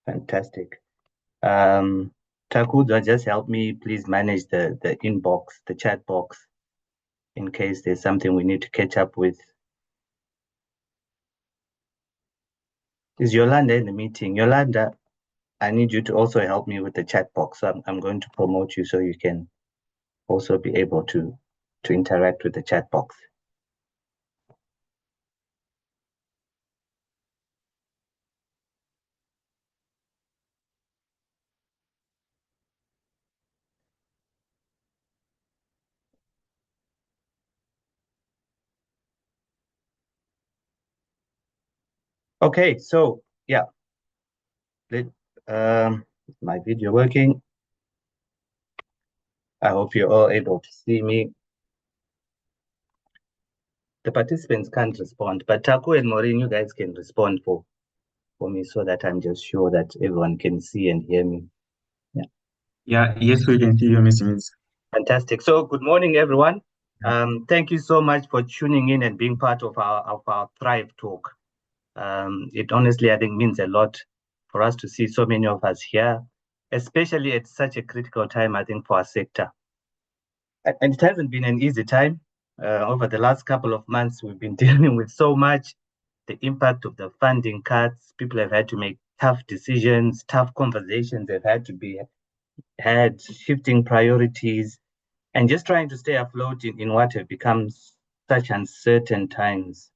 Fantastic. Takuza, just help me please manage the inbox, the chat box, in case there's something we need to catch up with. Is Yolanda in the meeting? Yolanda, I need you to also help me with the chat box. So I'm going to promote you so you can also be able to interact with the chat box. Okay, so yeah, my video working. I hope you're all able to see me. The participants can't respond, but Taku and Maureen, you guys can respond for me so that I'm just sure that everyone can see and hear me. Yes, we can see you, Mr. Mills. Fantastic. So good morning, everyone. Thank you so much for tuning in and being part of our Thrive talk. It honestly, I think, means a lot for us to see so many of us here, especially at such a critical time, I think, for our sector. And it hasn't been an easy time. Over the last couple of months, we've been dealing with so much, the impact of the funding cuts. People have had to make tough decisions, tough conversations have had to be had, shifting priorities, and just trying to stay afloat in what have become such uncertain times.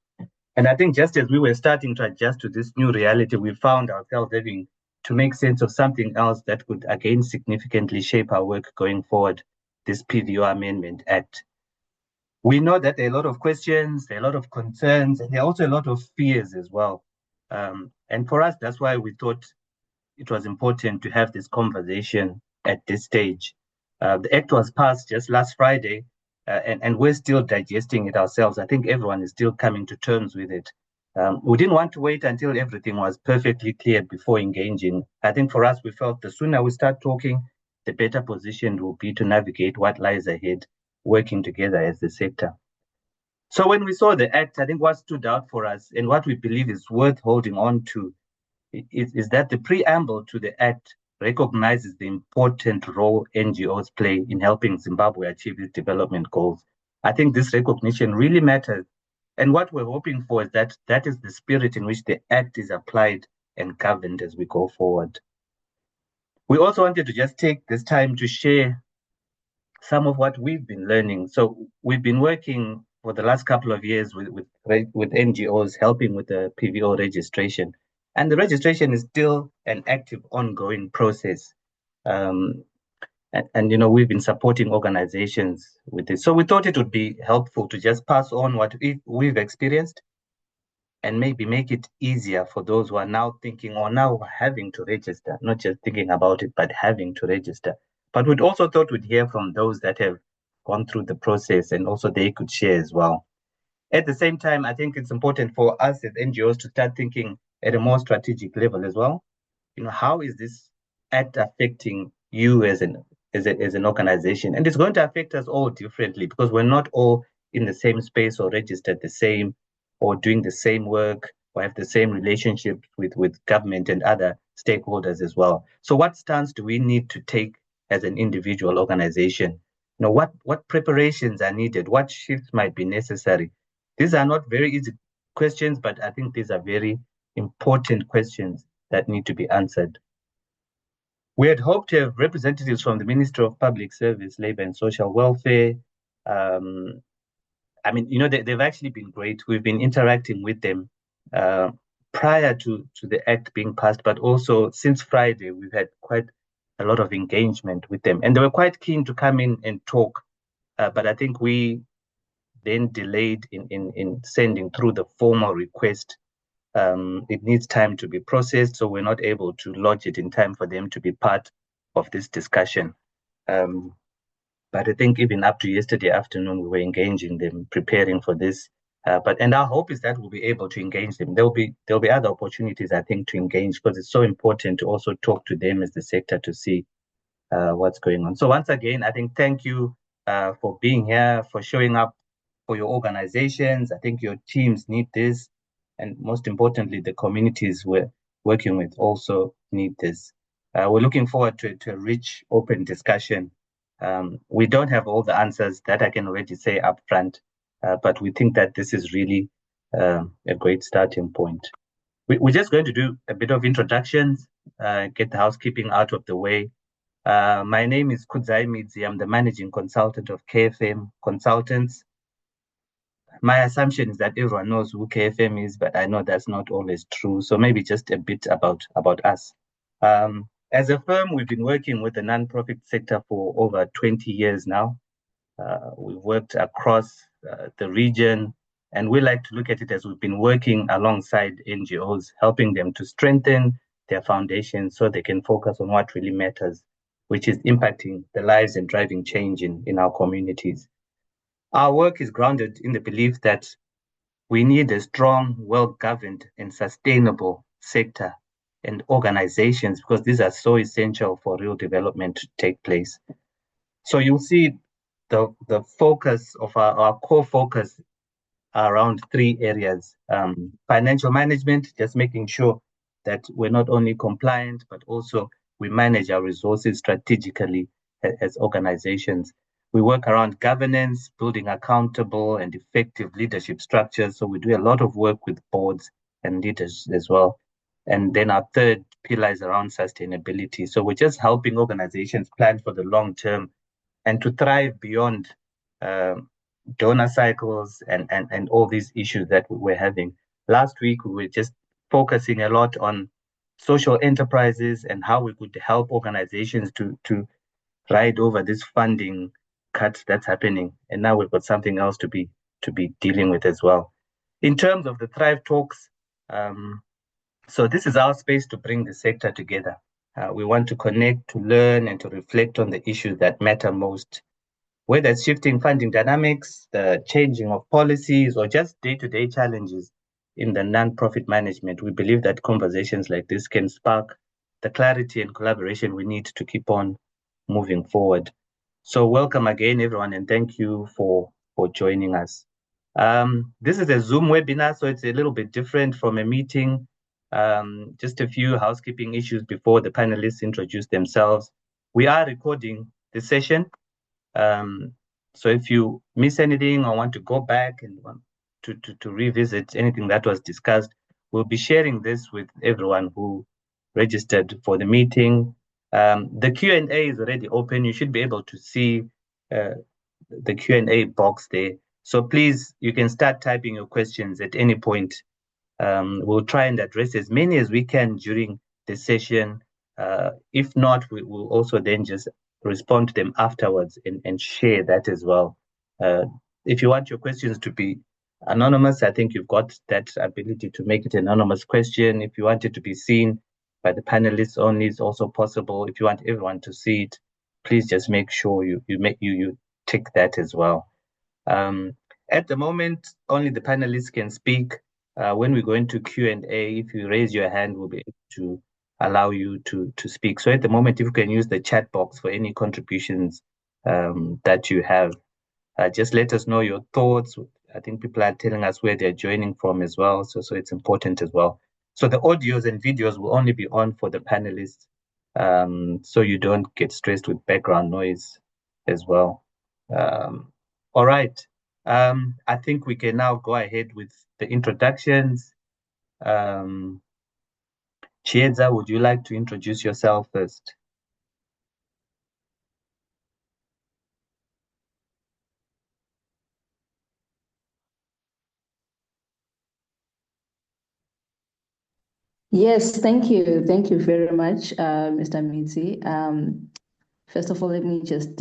And I think just as we were starting to adjust to this new reality, we found ourselves having to make sense of something else that could again significantly shape our work going forward, this PVO Amendment Act. We know that there are a lot of questions, there are a lot of concerns, and there are also a lot of fears as well. And for us, that's why we thought it was important to have this conversation at this stage. The act was passed just last Friday, and we're still digesting it ourselves. I think everyone is still coming to terms with it. We didn't want to wait until everything was perfectly clear before engaging. I think for us, we felt the sooner we start talking, the better positioned we'll be to navigate what lies ahead, working together as the sector. So when we saw the act, I think what stood out for us and what we believe is worth holding on to is that the preamble to the act recognizes the important role NGOs play in helping Zimbabwe achieve its development goals. I think this recognition really matters. And what we're hoping for is that that is the spirit in which the act is applied and governed as we go forward. We also wanted to just take this time to share some of what we've been learning. So we've been working for the last couple of years with NGOs helping with the PVO registration. And the registration is still an active, ongoing process. And you know, we've been supporting organizations with this. So we thought it would be helpful to just pass on what we've experienced and maybe make it easier for those who are now thinking or now having to register, not just thinking about it, but having to register. But we'd also thought we'd hear from those that have gone through the process and also they could share as well. At the same time, I think it's important for us as NGOs to start thinking at a more strategic level as well. You know, how is this act affecting you as an organization? And it's going to affect us all differently because we're not all in the same space or registered the same or doing the same work or have the same relationship with government and other stakeholders as well. So what stance do we need to take as an individual organization? You know, what preparations are needed? What shifts might be necessary? These are not very easy questions, but I think these are very important questions that need to be answered. We had hoped to have representatives from the Ministry of Public Service, Labour and Social Welfare. I mean, you know, they've actually been great. We've been interacting with them prior to the act being passed, but also since Friday, we've had quite a lot of engagement with them. And they were quite keen to come in and talk. But I think we then delayed in sending through the formal request. It needs time to be processed, so we're not able to lodge it in time for them to be part of this discussion. But I think even up to yesterday afternoon, we were engaging them, preparing for this. And our hope is that we'll be able to engage them. There'll be other opportunities, I think, to engage because it's so important to also talk to them as the sector to see what's going on. So once again, I think thank you for being here, for showing up for your organizations. I think your teams need this. And most importantly, the communities working with also need this. We're looking forward to a rich, open discussion. We don't have all the answers that I can already say upfront, but we think that this is really a great starting point. We're just going to do a bit of introductions, get the housekeeping out of the way. My name is Kudzai Midzi. I'm the managing consultant of KFM Consultants. My assumption is that everyone knows who KFM is, but I know that's not always true. So maybe just a bit about us. As a firm, we've been working with the nonprofit sector for over 20 years now. We've worked across the region, and we like to look at it as we've been working alongside NGOs, helping them to strengthen their foundations so they can focus on what really matters, which is impacting the lives and driving change in our communities. Our work is grounded in the belief that we need a strong, well-governed, and sustainable sector and organizations because these are so essential for real development to take place. So you'll see the focus of our core focus around three areas. Financial management, just making sure that we're not only compliant, but also we manage our resources strategically as organizations. We work around governance, building accountable and effective leadership structures. So we do a lot of work with boards and leaders as well. And then our third pillar is around sustainability. So we're just helping organizations plan for the long term and to thrive beyond donor cycles and all these issues that we're having. Last week, we were just focusing a lot on social enterprises and how we could help organizations to ride over this funding cut that's happening. And now we've got something else to be dealing with as well. In terms of the Thrive Talks, so this is our space to bring the sector together. We want to connect, to learn, and to reflect on the issues that matter most, whether it's shifting funding dynamics, the changing of policies, or just day-to-day challenges in the non-profit management. We believe that conversations like this can spark the clarity and collaboration we need to keep on moving forward. So welcome again, everyone, and thank you for joining us. This is a Zoom webinar, so it's a little bit different from a meeting. Just a few housekeeping issues before the panelists introduce themselves. We are recording the session. So if you miss anything or want to go back and want to revisit anything that was discussed, we'll be sharing this with everyone who registered for the meeting. The Q&A is already open. You should be able to see the Q&A box there. So please, you can start typing your questions at any point. We'll try and address as many as we can during the session. If not, we will also then just respond to them afterwards and share that as well. If you want your questions to be anonymous, I think you've got that ability to make it an anonymous question. If you want it to be seen by the panelists only, it's also possible. If you want everyone to see it, please just make sure you tick that as well. At the moment, only the panelists can speak. When we go into Q&A, if you raise your hand, we'll be able to allow you to speak. So at the moment, if you can use the chat box for any contributions that you have, just let us know your thoughts. I think people are telling us where they're joining from as well. So it's important as well. So the audios and videos will only be on for the panelists. So you don't get stressed with background noise as well. All right. I think we can now go ahead with the introductions. Chiedza, would you like to introduce yourself first? Yes, thank you. Thank you very much, Mr. Mitzi. First of all, let me just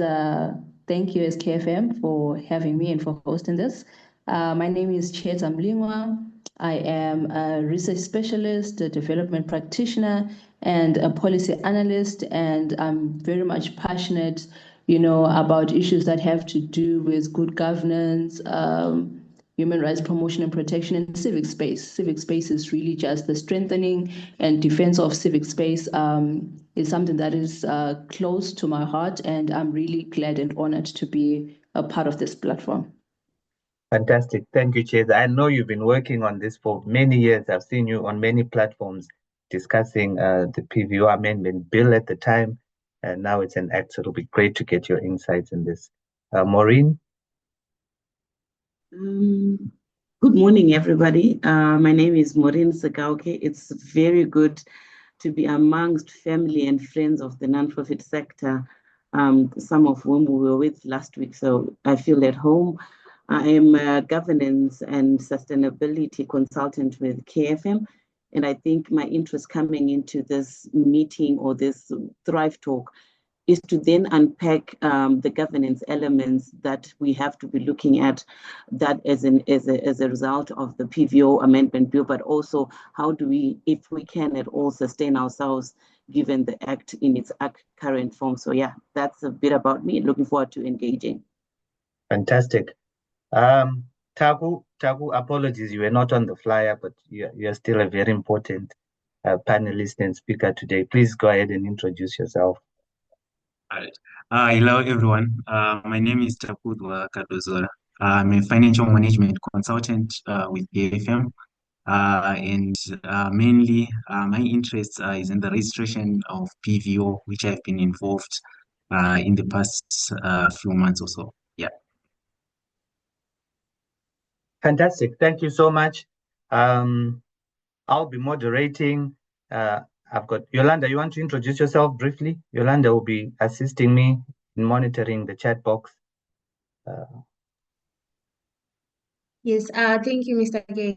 thank you as KFM for having me and for hosting this. My name is Chiedza Mlingwa. I am a research specialist, a development practitioner, and a policy analyst, and I'm very much passionate, about issues that have to do with good governance, human rights promotion and protection, and civic space. Civic space is really just the strengthening and defense of civic space. Is something that is close to my heart, and I'm really glad and honored to be a part of this platform. Fantastic. Thank you, Chiedza. I know you've been working on this for many years. I've seen you on many platforms. discussing the PVO Amendment Bill at the time, and now it's an act, so it'll be great to get your insights in this. Maureen? Good morning, everybody. My name is Maureen Segauke. It's very good to be amongst family and friends of the nonprofit sector, some of whom we were with last week, so I feel at home. I am a governance and sustainability consultant with KFM, and I think my interest coming into this meeting or this Thrive Talk is to then unpack the governance elements that we have to be looking at that as a result of the PVO Amendment Bill, but also how do we, if we can at all, sustain ourselves given the Act in its current form. So yeah, that's a bit about me. Looking forward to engaging. Fantastic. Taku, apologies, you were not on the flyer, but you're still a very important panelist and speaker today. Please go ahead and introduce yourself. All right. Hello, everyone. My name is Takudwa Kadozora. I'm a financial management consultant with KFM. And mainly, my interest is in the registration of PVO, which I've been involved in the past few months or so. Yeah. Fantastic. Thank you so much. I'll be moderating. I've got Yolanda. You want to introduce yourself briefly? Yolanda will be assisting me in monitoring the chat box. Yes, thank you, Mr. Gay.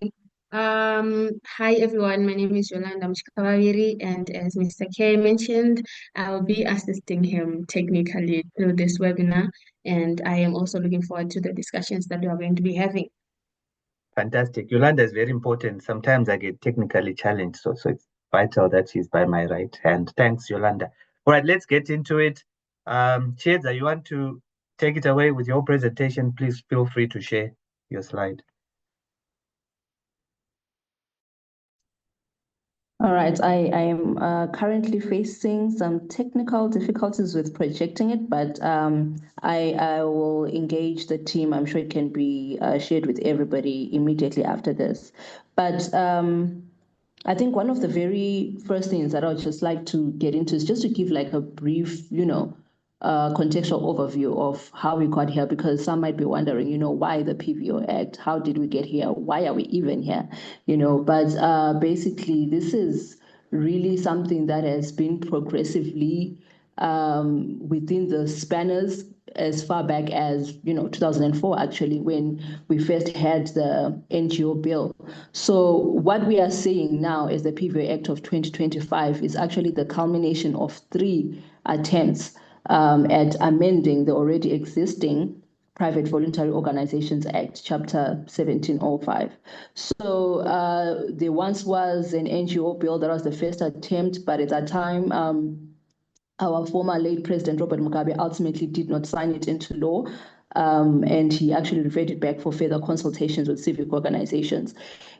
Hi everyone, my name is Yolanda Mshikawawiri, and as Mr. K mentioned, I'll be assisting him technically through this webinar, and I am also looking forward to the discussions that we are going to be having. Fantastic. Yolanda is very important. Sometimes I get technically challenged, so it's vital that she's by my right hand. Thanks, Yolanda. All right, let's get into it. Cheza, you want to take it away with your presentation? Please feel free to share your slide. All right, I am currently facing some technical difficulties with projecting it, but I will engage the team. I'm sure it can be shared with everybody immediately after this. But I think one of the very first things that I would just like to get into is just to give like a brief, contextual overview of how we got here, because some might be wondering, why the PVO Act? How did we get here? Why are we even here? But basically, this is really something that has been progressively within the spanners as far back as 2004, actually, when we first had the NGO bill. So what we are seeing now is the PVO Act of 2025 is actually the culmination of 3 attempts at amending the already existing Private Voluntary Organizations Act, Chapter 1705. So there once was an NGO bill that was the first attempt, but at that time, our former late President Robert Mugabe ultimately did not sign it into law, and he actually referred it back for further consultations with civic organizations.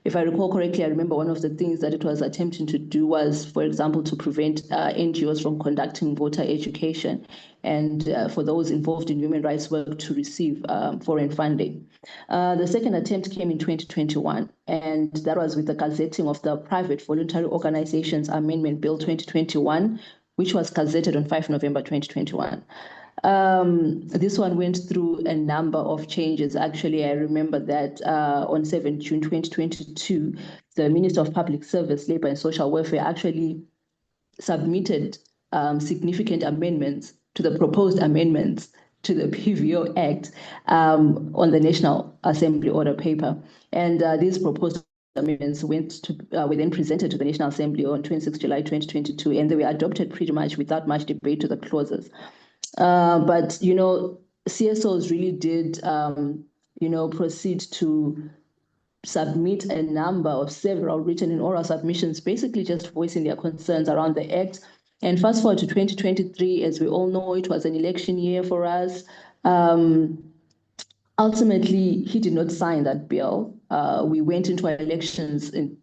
If I recall correctly, I remember one of the things that it was attempting to do was, for example, to prevent NGOs from conducting voter education, and for those involved in human rights work to receive foreign funding. The second attempt came in 2021, and that was with the gazetting of the Private Voluntary Organizations Amendment Bill 2021, which was gazetted on 5 November 2021. This one went through a number of changes. Actually, I remember that on 7 June 2022, the Minister of Public Service, Labor and Social Welfare actually submitted significant amendments to the proposed amendments to the PVO Act on the National Assembly order paper. And these proposed amendments were then presented to the National Assembly on 26 July 2022, and they were adopted pretty much without much debate to the clauses. But, CSOs really did, proceed to submit a number of several written and oral submissions, basically just voicing their concerns around the Act. And fast forward to 2023, as we all know, it was an election year for us. Ultimately, he did not sign that bill. We went into elections in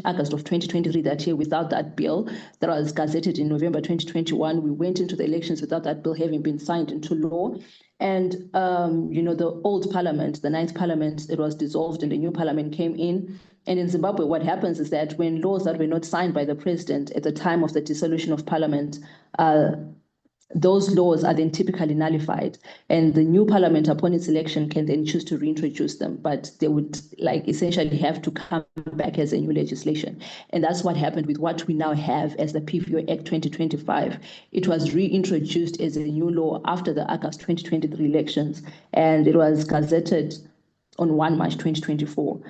August of 2023 that year without that bill that was gazetted in November 2021. We went into the elections without that bill having been signed into law. And, the old parliament, the 9th parliament, it was dissolved and the new parliament came in. And in Zimbabwe, what happens is that when laws that were not signed by the president at the time of the dissolution of parliament, those laws are then typically nullified, and the new parliament upon its election can then choose to reintroduce them, but they would essentially have to come back as a new legislation. And that's what happened with what we now have as the PVO Act 2025. It was reintroduced as a new law after the August 2023 elections, and it was gazetted on 1 March 2024.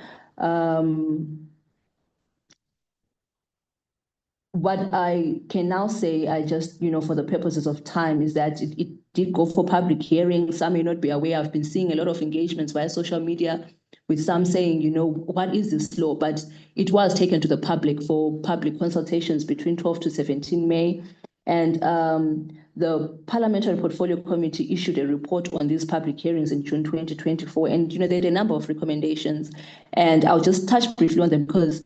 What I can now say, I just, for the purposes of time, is that it did go for public hearing. Some may not be aware. I've been seeing a lot of engagements via social media with some saying, what is this law? But it was taken to the public for public consultations between 12 to 17 May. And the Parliamentary Portfolio Committee issued a report on these public hearings in June 2024. And, they had a number of recommendations. And I'll just touch briefly on them because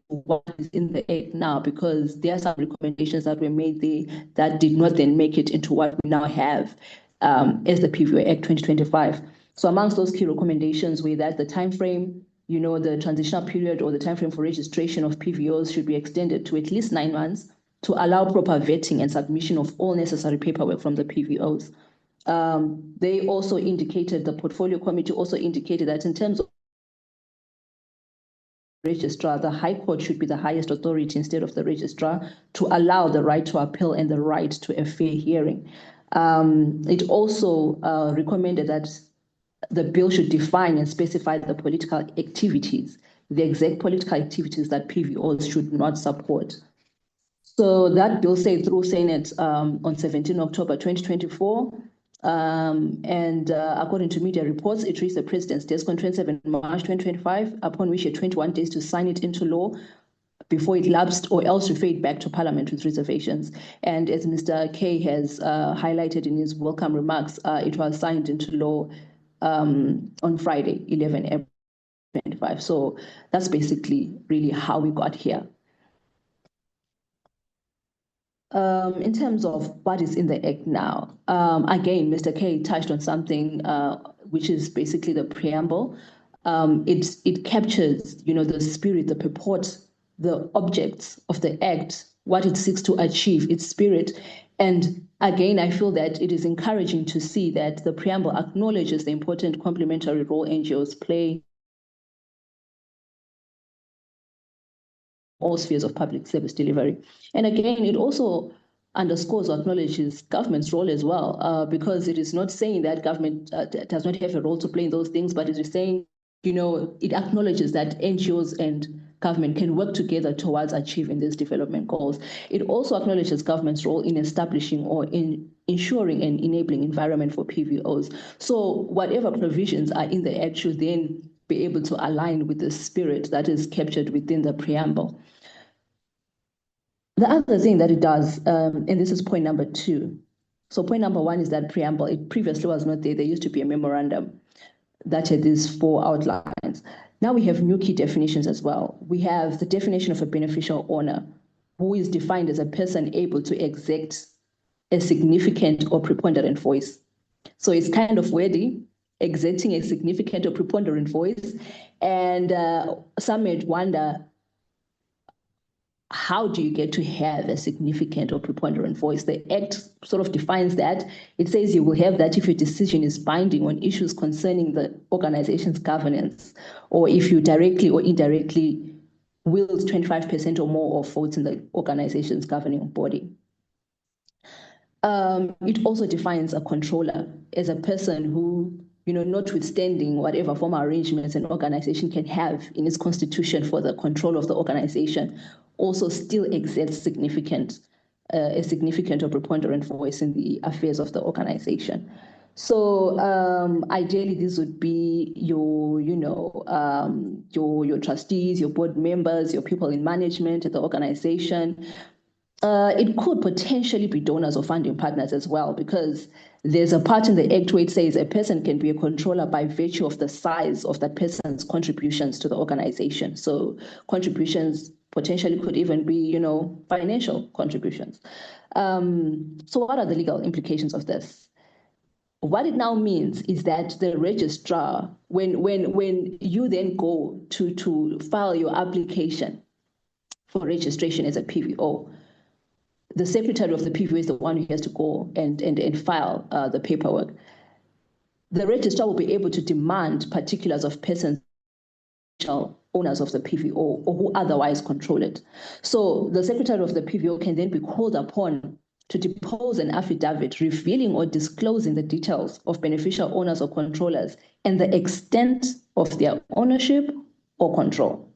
what is in the act now, because there are some recommendations that were made there that did not then make it into what we now have as the PVO Act 2025. So amongst those key recommendations were that the time frame, the transitional period or the time frame for registration of PVOs should be extended to at least 9 months to allow proper vetting and submission of all necessary paperwork from the PVOs. They also indicated, the Portfolio Committee also indicated that in terms of registrar, the High Court should be the highest authority instead of the registrar to allow the right to appeal and the right to a fair hearing. It also recommended that the bill should define and specify the political activities, the exact political activities that PVOs should not support. So that bill stayed through Senate on 17 October 2024. According to media reports, it reached the president's desk on 27 March 2025, upon which he had 21 days to sign it into law before it lapsed or else referred back to Parliament with reservations. And as Mr. K has highlighted in his welcome remarks, it was signed into law on Friday, 11 April 2025. So that's basically really how we got here. In terms of what is in the Act now, again, Mr. K touched on something which is basically the preamble. It captures, the spirit, the purport, the objects of the Act, what it seeks to achieve, its spirit. And again, I feel that it is encouraging to see that the preamble acknowledges the important complementary role NGOs play all spheres of public service delivery. And again, it also underscores or acknowledges government's role as well, because it is not saying that government does not have a role to play in those things, but it is saying, it acknowledges that NGOs and government can work together towards achieving these development goals. It also acknowledges government's role in establishing or in ensuring an enabling environment for PVOs. So whatever provisions are in the Act should then be able to align with the spirit that is captured within the preamble. The other thing that it does, and this is point number 2. So point number 1 is that preamble. It previously was not there. There used to be a memorandum that had these 4 outlines. Now we have new key definitions as well. We have the definition of a beneficial owner, who is defined as a person able to exert a significant or preponderant voice. So it's kind of wordy, exerting a significant or preponderant voice. And some may wonder, how do you get to have a significant or preponderant voice? The Act sort of defines that. It says you will have that if your decision is binding on issues concerning the organization's governance, or if you directly or indirectly wield 25% or more of votes in the organization's governing body. It also defines a controller as a person who, notwithstanding whatever formal arrangements an organization can have in its constitution for the control of the organization, also still exerts a significant or preponderant voice in the affairs of the organization. So ideally, this would be your trustees, your board members, your people in management at the organization. It could potentially be donors or funding partners as well, because there's a part in the Act where it says a person can be a controller by virtue of the size of that person's contributions to the organization. So contributions potentially could even be, financial contributions. So what are the legal implications of this? What it now means is that the registrar, when you then go to file your application for registration as a PVO, the secretary of the PVO is the one who has to go and file the paperwork. The registrar will be able to demand particulars of persons owners of the PVO or who otherwise control it. So the secretary of the PVO can then be called upon to depose an affidavit revealing or disclosing the details of beneficial owners or controllers and the extent of their ownership or control.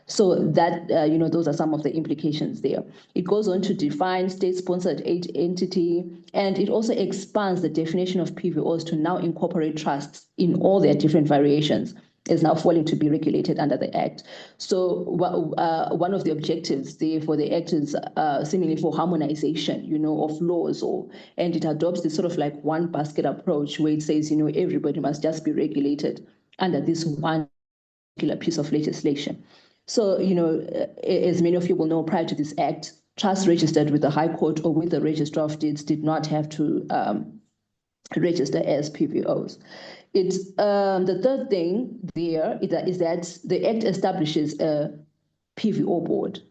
So that, those are some of the implications there. It goes on to define state-sponsored entity, and it also expands the definition of PVOs to now incorporate trusts in all their different variations, is now falling to be regulated under the Act. So one of the objectives there for the Act is seemingly for harmonization, of laws, and it adopts this sort of like one basket approach where it says, everybody must just be regulated under this one particular piece of legislation. So, as many of you will know, prior to this Act, trusts registered with the High Court or with the Registrar of Deeds did not have to register as PVOs. It's the third thing there is that the Act establishes a PVO board,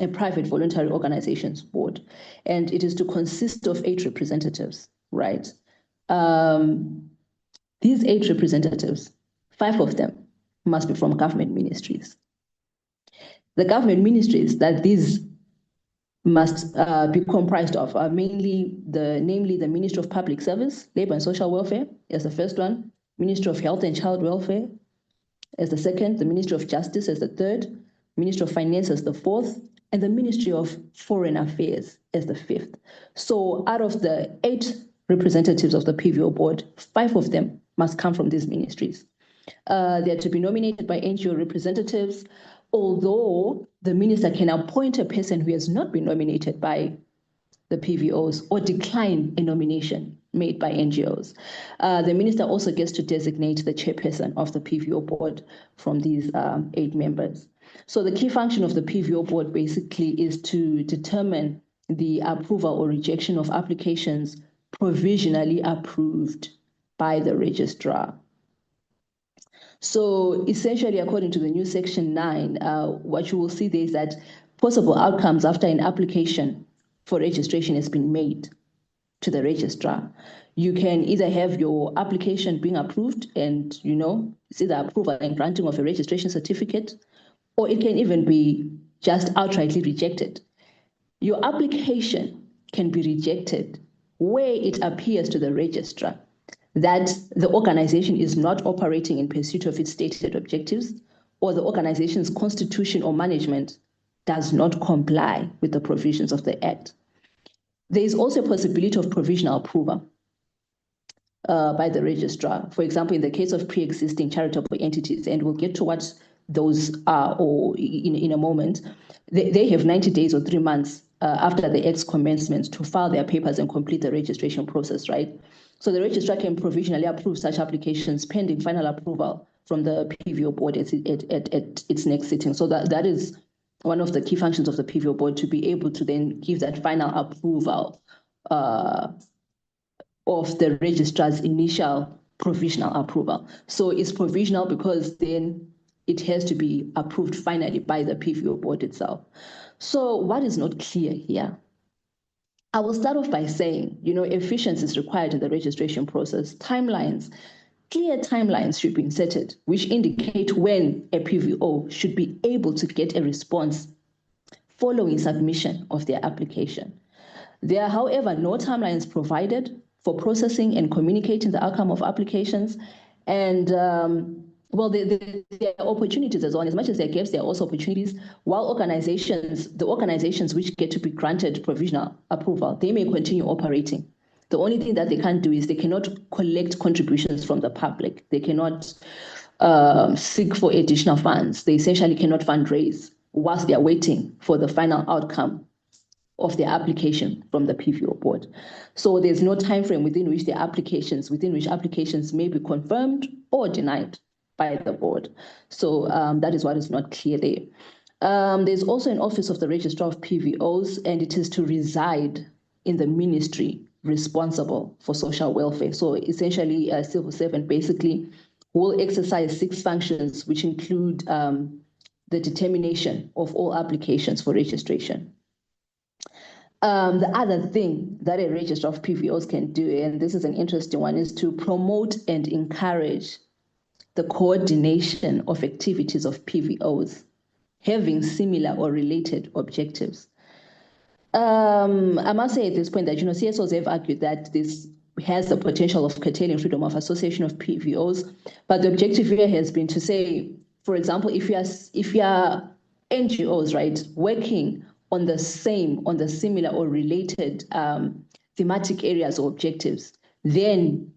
a private voluntary organizations board, and it is to consist of 8 representatives, right? These 8 representatives, 5 of them must be from government ministries. The government ministries that these must be comprised of are namely the Ministry of Public Service, Labor and Social Welfare as the first one, Ministry of Health and Child Welfare as the second, the Ministry of Justice as the third, Ministry of Finance as the fourth, and the Ministry of Foreign Affairs as the fifth. So out of the 8 representatives of the PVO board, 5 of them must come from these ministries. They are to be nominated by NGO representatives, although the minister can appoint a person who has not been nominated by the PVOs or decline a nomination made by NGOs. The minister also gets to designate the chairperson of the PVO board from these 8 members. So the key function of the PVO board basically is to determine the approval or rejection of applications provisionally approved by the registrar. So essentially, according to the new Section 9, what you will see there is that possible outcomes after an application for registration has been made to the registrar. You can either have your application being approved and, it's either approval and granting of a registration certificate, or it can even be just outrightly rejected. Your application can be rejected where it appears to the registrar that the organization is not operating in pursuit of its stated objectives, or the organization's constitution or management does not comply with the provisions of the Act. There is also a possibility of provisional approval by the registrar. For example, in the case of pre-existing charitable entities, and we'll get to what those are or in a moment, they have 90 days or 3 months after the Act's commencement to file their papers and complete the registration process, right? So the registrar can provisionally approve such applications pending final approval from the PVO board at its next sitting. So that is one of the key functions of the PVO board, to be able to then give that final approval of the registrar's initial provisional approval. So it's provisional because then it has to be approved finally by the PVO board itself. So what is not clear here? I will start off by saying, efficiency is required in the registration process. Clear timelines should be inserted, which indicate when a PVO should be able to get a response following submission of their application. There are, however, no timelines provided for processing and communicating the outcome of applications. And there are opportunities as well. As much as there are gaps, there are also opportunities. While the organizations which get to be granted provisional approval, they may continue operating. The only thing that they can't do is they cannot collect contributions from the public. They cannot seek for additional funds. They essentially cannot fundraise whilst they are waiting for the final outcome of their application from the PVO board. So there's no time frame within which applications may be confirmed or denied by the board. So that is what is not clear there. There's also an office of the Registrar of PVOs, and it is to reside in the Ministry responsible for social welfare. So essentially, a civil servant basically will exercise 6 functions, which include the determination of all applications for registration. The other thing that a registrar of PVOs can do, and this is an interesting one, is to promote and encourage the coordination of activities of PVOs having similar or related objectives. I must say at this point that, CSOs have argued that this has the potential of curtailing freedom of association of PVOs, but the objective here has been to say, for example, if you are NGOs, right, working on the similar or related thematic areas or objectives, then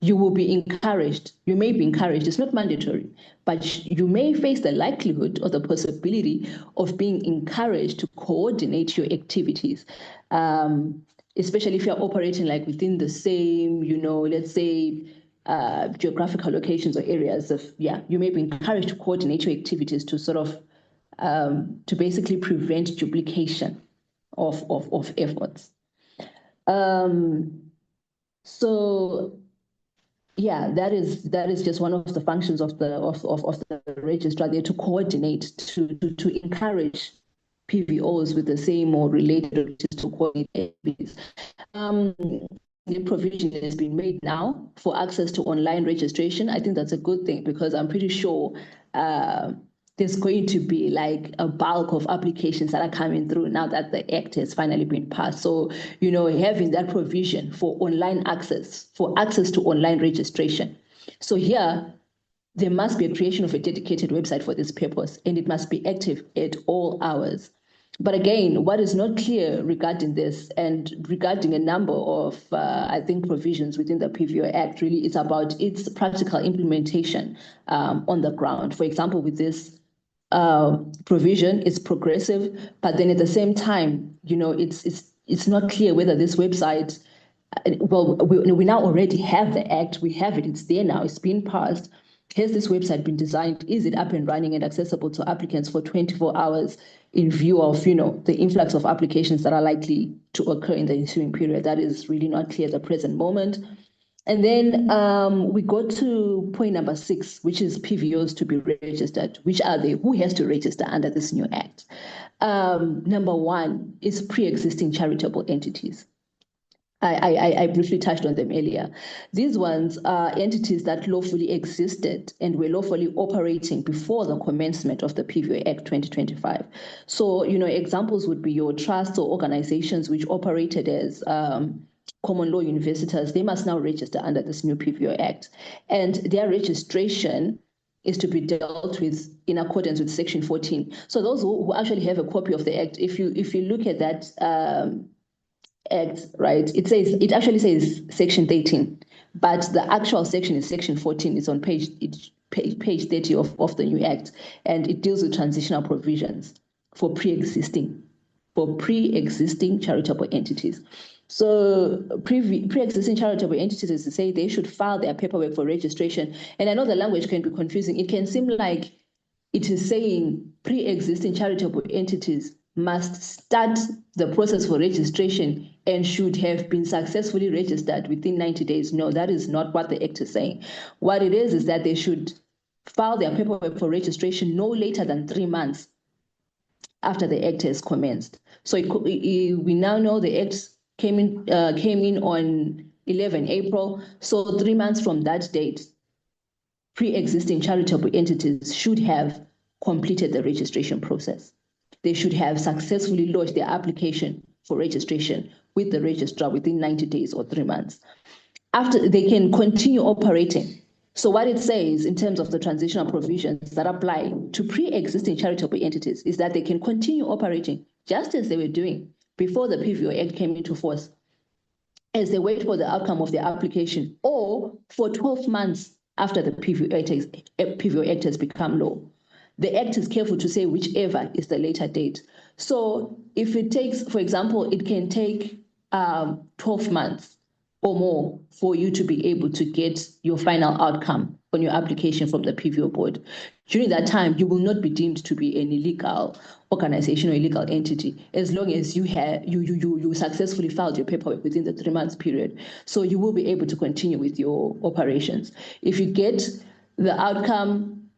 you will be encouraged. You may be encouraged. It's not mandatory, but you may face the likelihood or the possibility of being encouraged to coordinate your activities, especially if you're operating like within the same, let's say, geographical locations or areas of, you may be encouraged to coordinate your activities to sort of, to basically prevent duplication of efforts. So that is just one of the functions of the registrar there, to coordinate, to encourage PVOs with the same or related objectives to coordinate activities. The provision that has been made now for access to online registration, I think that's a good thing, because I'm pretty sure there's going to be like a bulk of applications that are coming through now that the Act has finally been passed. So, having that provision for online access, to online registration. So here, there must be a creation of a dedicated website for this purpose, and it must be active at all hours. But again, what is not clear regarding this, and regarding a number of, I think, provisions within the PVO Act, really is about its practical implementation on the ground. For example, with this provision, it's progressive, but then at the same time, it's not clear whether this website, well, we now already have the Act, we have it, it's there now, it's been passed. Has this website been designed? Is it up and running and accessible to applicants for 24 hours in view of, the influx of applications that are likely to occur in the ensuing period? That is really not clear at the present moment. And then we go to point number 6, which is PVOs to be registered. Which are they? Who has to register under this new Act? Number 1 is pre-existing charitable entities. I briefly touched on them earlier. These ones are entities that lawfully existed and were lawfully operating before the commencement of the PVO Act 2025. So, examples would be your trusts or organizations which operated as common law universities. They must now register under this new PVO Act. And their registration is to be dealt with in accordance with Section 14. So those who actually have a copy of the Act, if you look at that Act, right, it actually says Section 13, but the actual section is Section 14. It's on page 30 of the new Act, and it deals with transitional provisions for pre-existing charitable entities. So pre-existing charitable entities is to say they should file their paperwork for registration. And I know the language can be confusing. It can seem like it is saying pre-existing charitable entities must start the process for registration and should have been successfully registered within 90 days. No, that is not what the Act is saying. What it is that they should file their paperwork for registration no later than 3 months after the Act has commenced. So we now know the Act came in on 11 April. So 3 months from that date, pre-existing charitable entities should have completed the registration process. They should have successfully lodged their application for registration with the registrar within 90 days or 3 months. After, they can continue operating. So what it says in terms of the transitional provisions that apply to pre-existing charitable entities is that they can continue operating just as they were doing before the PVO Act came into force, as they wait for the outcome of their application, or for 12 months after the PVO Act has become law. The Act is careful to say whichever is the later date. So if it takes, for example, it can take 12 months or more for you to be able to get your final outcome on your application from the PVO board. During that time, you will not be deemed to be an illegal organization or illegal entity as long as you successfully filed your paperwork within the 3 months period. So you will be able to continue with your operations. If you get the outcome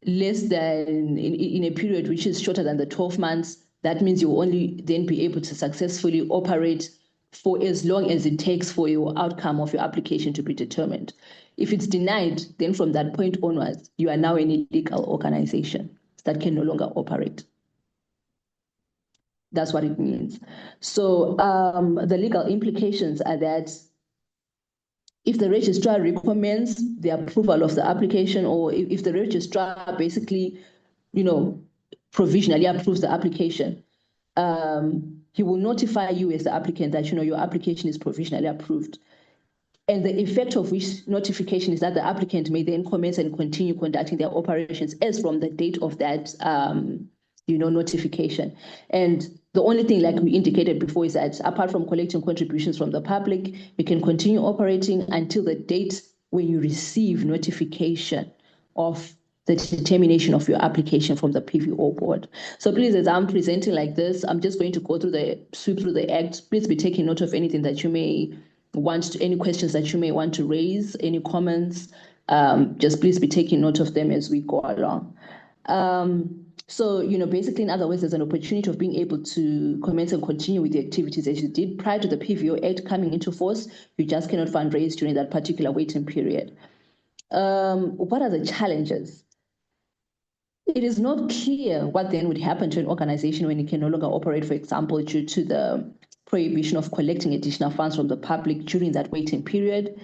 less than in a period which is shorter than the 12 months, that means you will only then be able to successfully operate for as long as it takes for your outcome of your application to be determined. If it's denied, then from that point onwards, you are now an illegal organization that can no longer operate. That's what it means. So the legal implications are that if the registrar recommends the approval of the application, or if the registrar basically, provisionally approves the application, he will notify you as the applicant that, your application is provisionally approved. And the effect of which notification is that the applicant may then commence and continue conducting their operations as from the date of that, notification. And the only thing, like we indicated before, is that apart from collecting contributions from the public, you can continue operating until the date when you receive notification of the determination of your application from the PVO board. So please, as I'm presenting like this, I'm just going to go through sweep through the act. Please be taking note of anything that you may any questions that you may want to raise, any comments. Just please be taking note of them as we go along. So, basically, in other words, there's an opportunity of being able to commence and continue with the activities as you did prior to the PVO Act coming into force. You just cannot fundraise during that particular waiting period. What are the challenges? It is not clear what then would happen to an organization when it can no longer operate, for example, due to the prohibition of collecting additional funds from the public during that waiting period.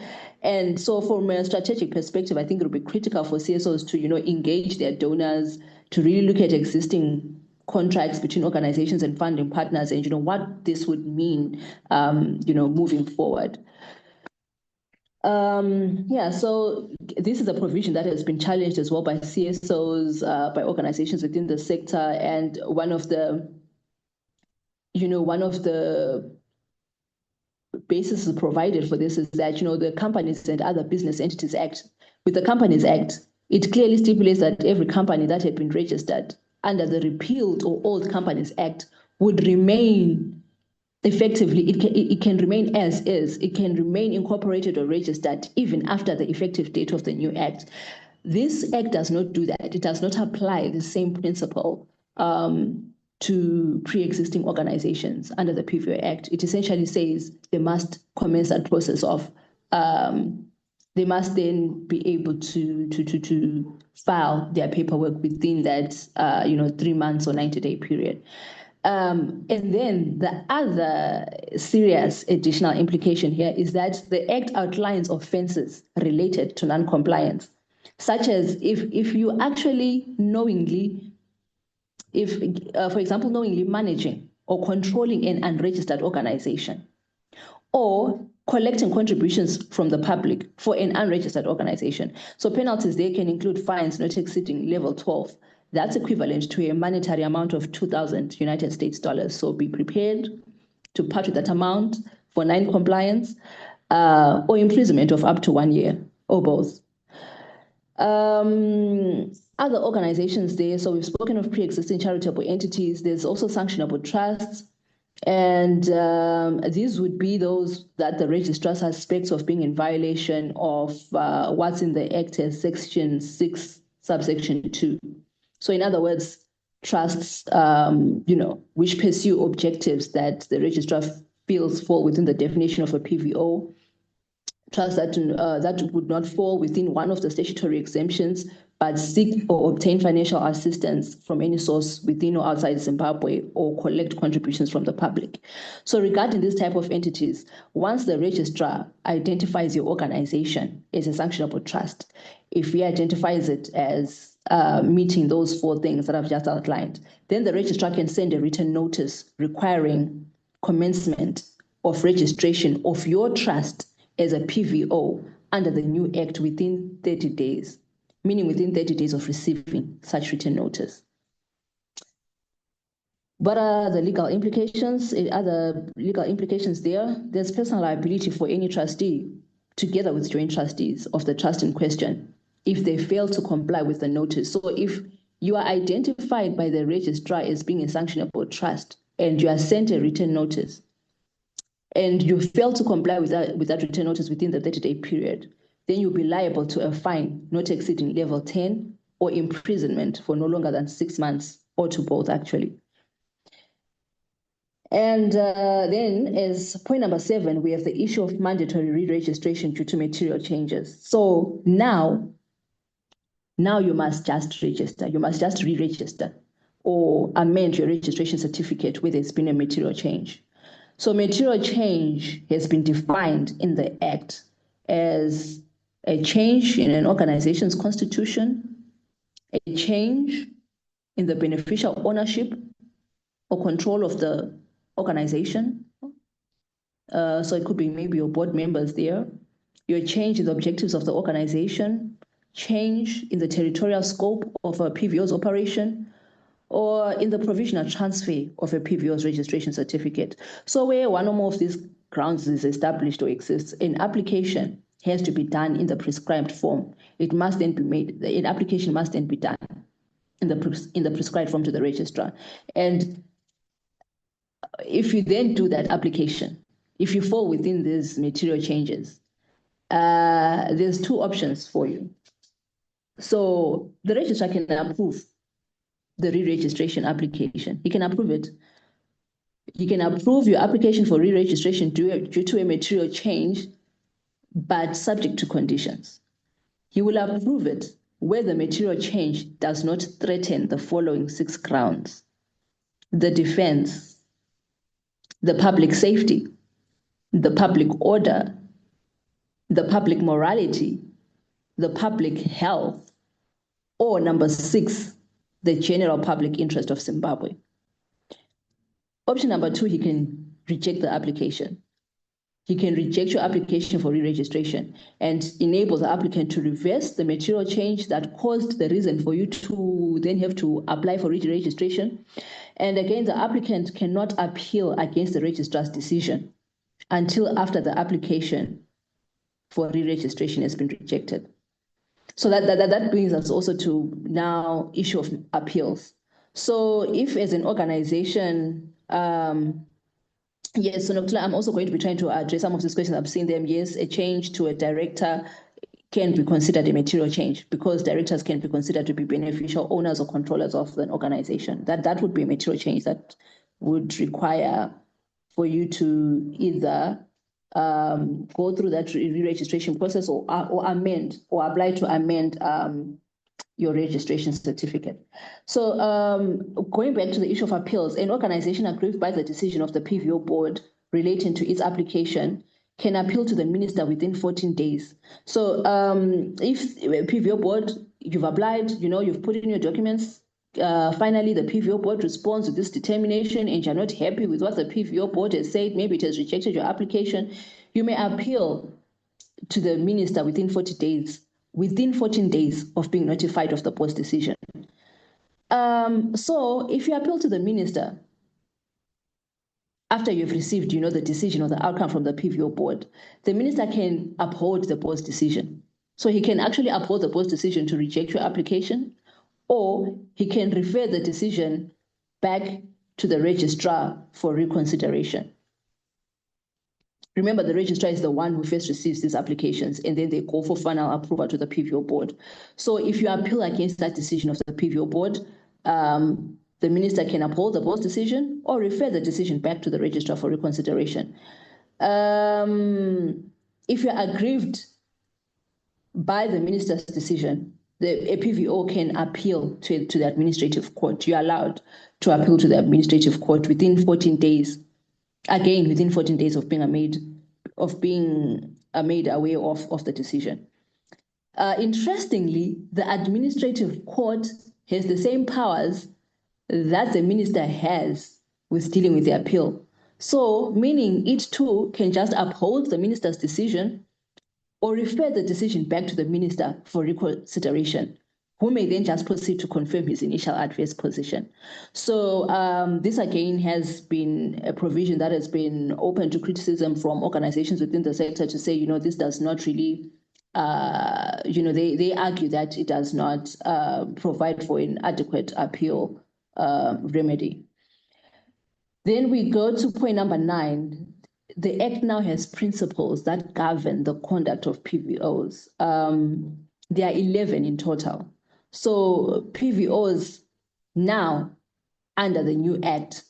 And so from a strategic perspective, I think it will be critical for CSOs to, engage their donors, to really look at existing contracts between organizations and funding partners and, what this would mean, moving forward. So this is a provision that has been challenged as well by CSOs, by organizations within the sector. And one of the basis provided for this is that, the Companies and Other Business Entities Act, with the Companies Act, it clearly stipulates that every company that had been registered under the repealed or old Companies Act would remain effectively, it can remain as is, it can remain incorporated or registered even after the effective date of the new act. This act does not do that. It does not apply the same principle to pre-existing organizations under the PVO Act. It essentially says they must commence that process of, they must then be able to file their paperwork within that, 3 months or 90-day period. And then the other serious additional implication here is that the Act outlines offenses related to non-compliance, such as if you actually knowingly, for example, knowingly managing or controlling an unregistered organization, or collecting contributions from the public for an unregistered organization. So penalties there can include fines not exceeding level 12. That's equivalent to a monetary amount of 2,000 United States dollars. So be prepared to part with that amount for non-compliance, or imprisonment of up to 1 year, or both. Other organizations there, so we've spoken of pre-existing charitable entities. There's also sanctionable trusts. And these would be those that the registrar suspects of being in violation of what's in the Act as Section 6, subsection 2. So in other words, trusts, which pursue objectives that the registrar feels fall within the definition of a PVO, trusts that would not fall within one of the statutory exemptions, but seek or obtain financial assistance from any source within or outside Zimbabwe, or collect contributions from the public. So regarding this type of entities, once the registrar identifies your organization as a sanctionable trust, if he identifies it as meeting those 4 things that I've just outlined, then the registrar can send a written notice requiring commencement of registration of your trust as a PVO under the new Act within 30 days, meaning within 30 days of receiving such written notice. What are the legal implications? Other legal implications there? There's personal liability for any trustee, together with joint trustees of the trust in question, if they fail to comply with the notice. So if you are identified by the registrar as being a sanctionable trust and you are sent a written notice and you fail to comply with that written notice within the 30-day period, then you'll be liable to a fine not exceeding level 10 or imprisonment for no longer than 6 months, or to both actually. And then as point number 7, we have the issue of mandatory re-registration due to material changes. So now you must just register. You must just re-register or amend your registration certificate where there's been a material change. So material change has been defined in the Act as a change in an organization's constitution, a change in the beneficial ownership or control of the organization. So it could be maybe your board members there, your change in the objectives of the organization, change in the territorial scope of a PVO's operation, or in the provisional transfer of a PVO's registration certificate. So where one or more of these grounds is established or exists, an application has to be done in the prescribed form. It must then be made, an application must then be done in the prescribed form to the registrar. And if you then do that application, if you fall within these material changes, there's 2 options for you. So the registrar can approve the re-registration application. He can approve it. He can approve your application for re-registration due to a material change, but subject to conditions. He will approve it where the material change does not threaten the following 6 grounds: the defense, the public safety, the public order, the public morality, the public health, or number 6, the general public interest of Zimbabwe. Option number 2, he can reject the application. He can reject your application for re-registration and enable the applicant to reverse the material change that caused the reason for you to then have to apply for re-registration. And again, the applicant cannot appeal against the registrar's decision until after the application for re-registration has been rejected. So that brings us also to now issue of appeals. So if as an organization, yes, so Noctula, I'm also going to be trying to address some of these questions. I've seen them. Yes, a change to a director can be considered a material change because directors can be considered to be beneficial owners or controllers of an organization. That would be a material change that would require for you to either go through that re-registration process or amend or apply to amend your registration certificate. So going back to the issue of appeals, an organization aggrieved by the decision of the PVO board relating to its application can appeal to the minister within 14 days. So if PVO board, you've applied, you've put in your documents, finally the PVO board responds to this determination and you're not happy with what the PVO board has said, maybe it has rejected your application, you may appeal to the minister within 40 days, within 14 days of being notified of the board's decision. So if you appeal to the minister after you've received, the decision or the outcome from the PVO board, the minister can uphold the board's decision. So he can actually uphold the board's decision to reject your application, or he can refer the decision back to the registrar for reconsideration. Remember, the registrar is the one who first receives these applications, and then they go for final approval to the PVO board. So if you appeal against that decision of the PVO board, the minister can uphold the board's decision or refer the decision back to the registrar for reconsideration. If you're aggrieved by the minister's decision, a PVO can appeal to the administrative court. You're allowed to appeal to the administrative court within 14 days. Again, within 14 days of being made aware of the decision. Interestingly, the administrative court has the same powers that the minister has with dealing with the appeal. So, meaning it too can just uphold the minister's decision or refer the decision back to the minister for reconsideration, who may then just proceed to confirm his initial adverse position. So this again has been a provision that has been open to criticism from organizations within the sector to say, this does not really they argue that it does not provide for an adequate appeal remedy. Then we go to point number 9. The Act now has principles that govern the conduct of PVOs. There are 11 in total. So PVOs now, under the new Act,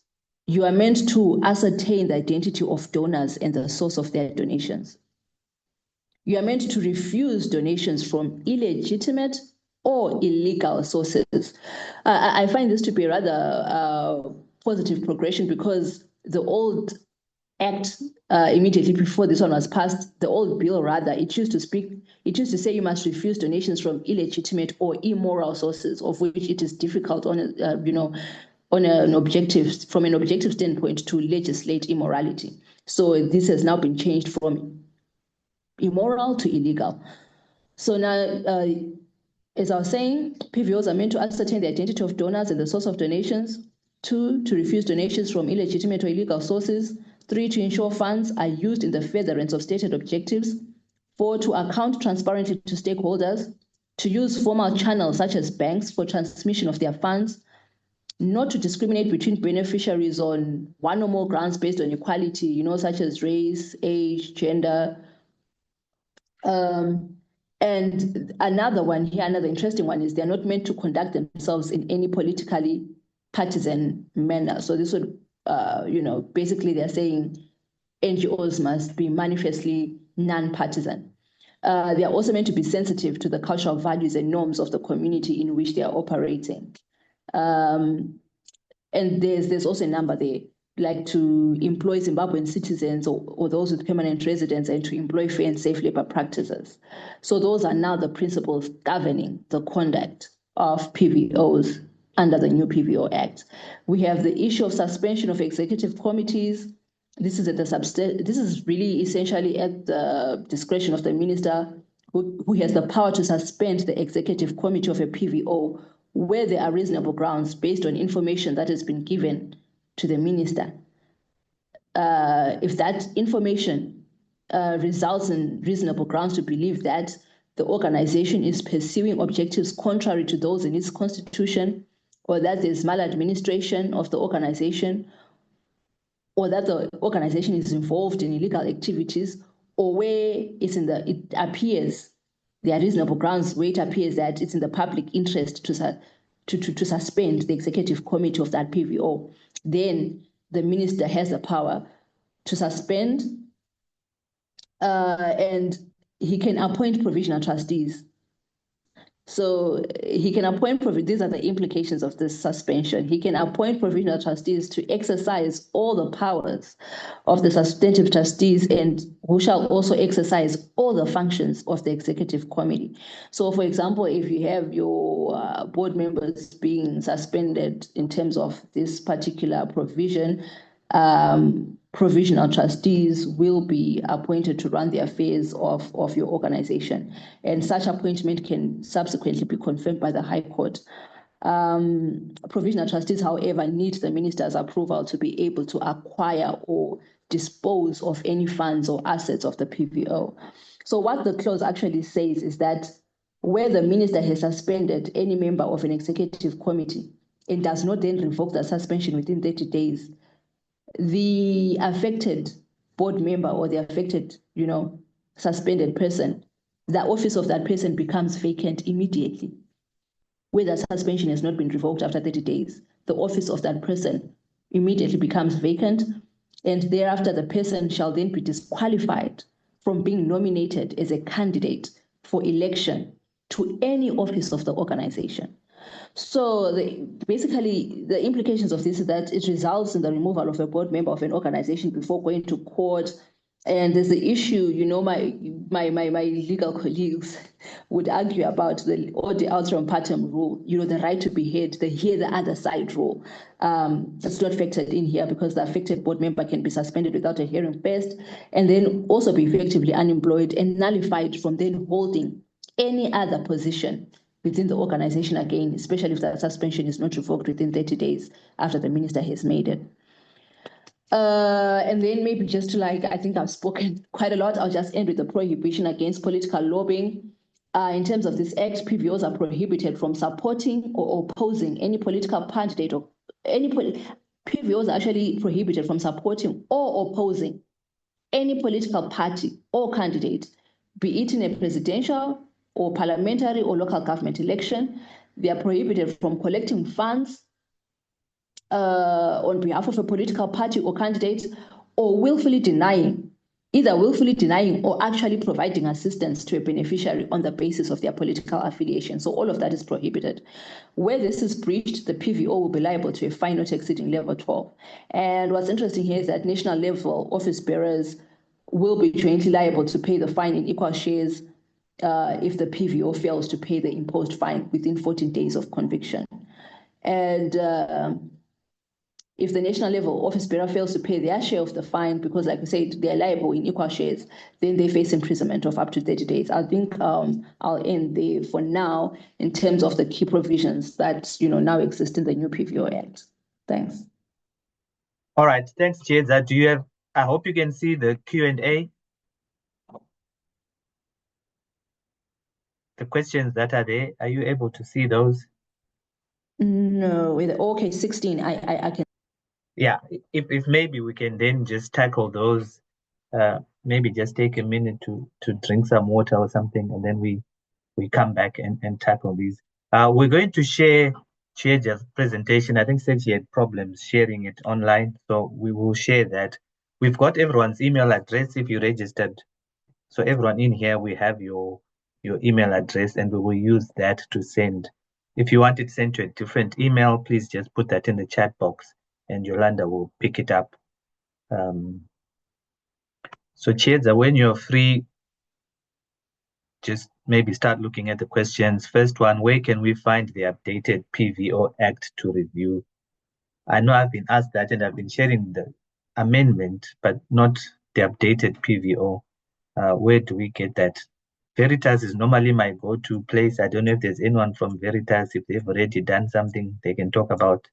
you are meant to ascertain the identity of donors and the source of their donations. You are meant to refuse donations from illegitimate or illegal sources. I find this to be a rather positive progression, because the old Act, immediately before this one was passed, the old bill rather, it used to say you must refuse donations from illegitimate or immoral sources, of which it is difficult from an objective standpoint to legislate immorality. So this has now been changed from immoral to illegal. So now, as I was saying, PVOs are meant to ascertain the identity of donors and the source of donations. 2, to refuse donations from illegitimate or illegal sources. 3, to ensure funds are used in the furtherance of stated objectives. 4, to account transparently to stakeholders. To use formal channels such as banks for transmission of their funds. Not to discriminate between beneficiaries on one or more grounds based on equality, such as race, age, gender. And another one here, another interesting one, is they're not meant to conduct themselves in any politically partisan manner. So this would, basically they're saying NGOs must be manifestly non-partisan. They are also meant to be sensitive to the cultural values and norms of the community in which they are operating. And there's also a number there, like to employ Zimbabwean citizens or those with permanent residence, and to employ fair and safe labor practices. So those are now the principles governing the conduct of PVOs under the new PVO Act. We have the issue of suspension of executive committees. This is really essentially at the discretion of the minister, who has the power to suspend the executive committee of a PVO where there are reasonable grounds based on information that has been given to the minister. If that information results in reasonable grounds to believe that the organization is pursuing objectives contrary to those in its constitution, or that there's maladministration of the organization, or that the organization is involved in illegal activities, or where it appears there are reasonable grounds where it appears that it's in the public interest to suspend the executive committee of that PVO, then the minister has the power to suspend, and he can appoint provisional trustees. So he can appoint, these are the implications of this suspension. He can appoint provisional trustees to exercise all the powers of the substantive trustees, and who shall also exercise all the functions of the executive committee. So for example, if you have your board members being suspended in terms of this particular provision, provisional trustees will be appointed to run the affairs of your organization, and such appointment can subsequently be confirmed by the High Court. Provisional trustees, however, need the minister's approval to be able to acquire or dispose of any funds or assets of the PVO. So what the clause actually says is that where the minister has suspended any member of an executive committee and does not then revoke the suspension within 30 days, the affected board member or the affected, suspended person, the office of that person becomes vacant immediately. Where the suspension has not been revoked after 30 days, the office of that person immediately becomes vacant, and thereafter the person shall then be disqualified from being nominated as a candidate for election to any office of the organization. So basically, the implications of this is that it results in the removal of a board member of an organization before going to court. And there's the issue, my legal colleagues would argue about the alteram partem rule, the right to be heard, the hear the other side rule. That's not factored in here because the affected board member can be suspended without a hearing first, and then also be effectively unemployed and nullified from then holding any other position within the organization again, especially if that suspension is not revoked within 30 days after the minister has made it. And then maybe just to I think I've spoken quite a lot. I'll just end with the prohibition against political lobbying. In terms of this act, PVOs are prohibited from supporting or opposing any political candidate or PVOs are actually prohibited from supporting or opposing any political party or candidate, be it in a presidential or parliamentary or local government election. They are prohibited from collecting funds on behalf of a political party or candidate, or either willfully denying or actually providing assistance to a beneficiary on the basis of their political affiliation. So all of that is prohibited. Where this is breached, the PVO will be liable to a fine not exceeding level 12. And what's interesting here is that national level office bearers will be jointly liable to pay the fine in equal shares if the PVO fails to pay the imposed fine within 14 days of conviction. And if the national level office bearer fails to pay their share of the fine, because like we said, they're liable in equal shares, then they face imprisonment of up to 30 days. I think I'll end there for now in terms of the key provisions that now exist in the new PVO Act. Thanks. All right, thanks, Cheza. I hope you can see the Q&A. The questions that are there, are you able to see those? No, okay, 16, I can. Yeah, if maybe we can then just tackle those, maybe just take a minute to drink some water or something, and then we come back and tackle these. We're going to share Cheja's presentation. I think since she had problems sharing it online, so we will share that. We've got everyone's email address if you registered. So everyone in here, we have your email address, and we will use that to send. If you want it sent to a different email, please just put that in the chat box, and Yolanda will pick it up. So Cheza, when you're free, just maybe start looking at the questions. First one, where can we find the updated PVO Act to review? I know I've been asked that, and I've been sharing the amendment, but not the updated PVO. Where do we get that? Veritas is normally my go-to place. I don't know if there's anyone from Veritas, if they've already done something they can talk about.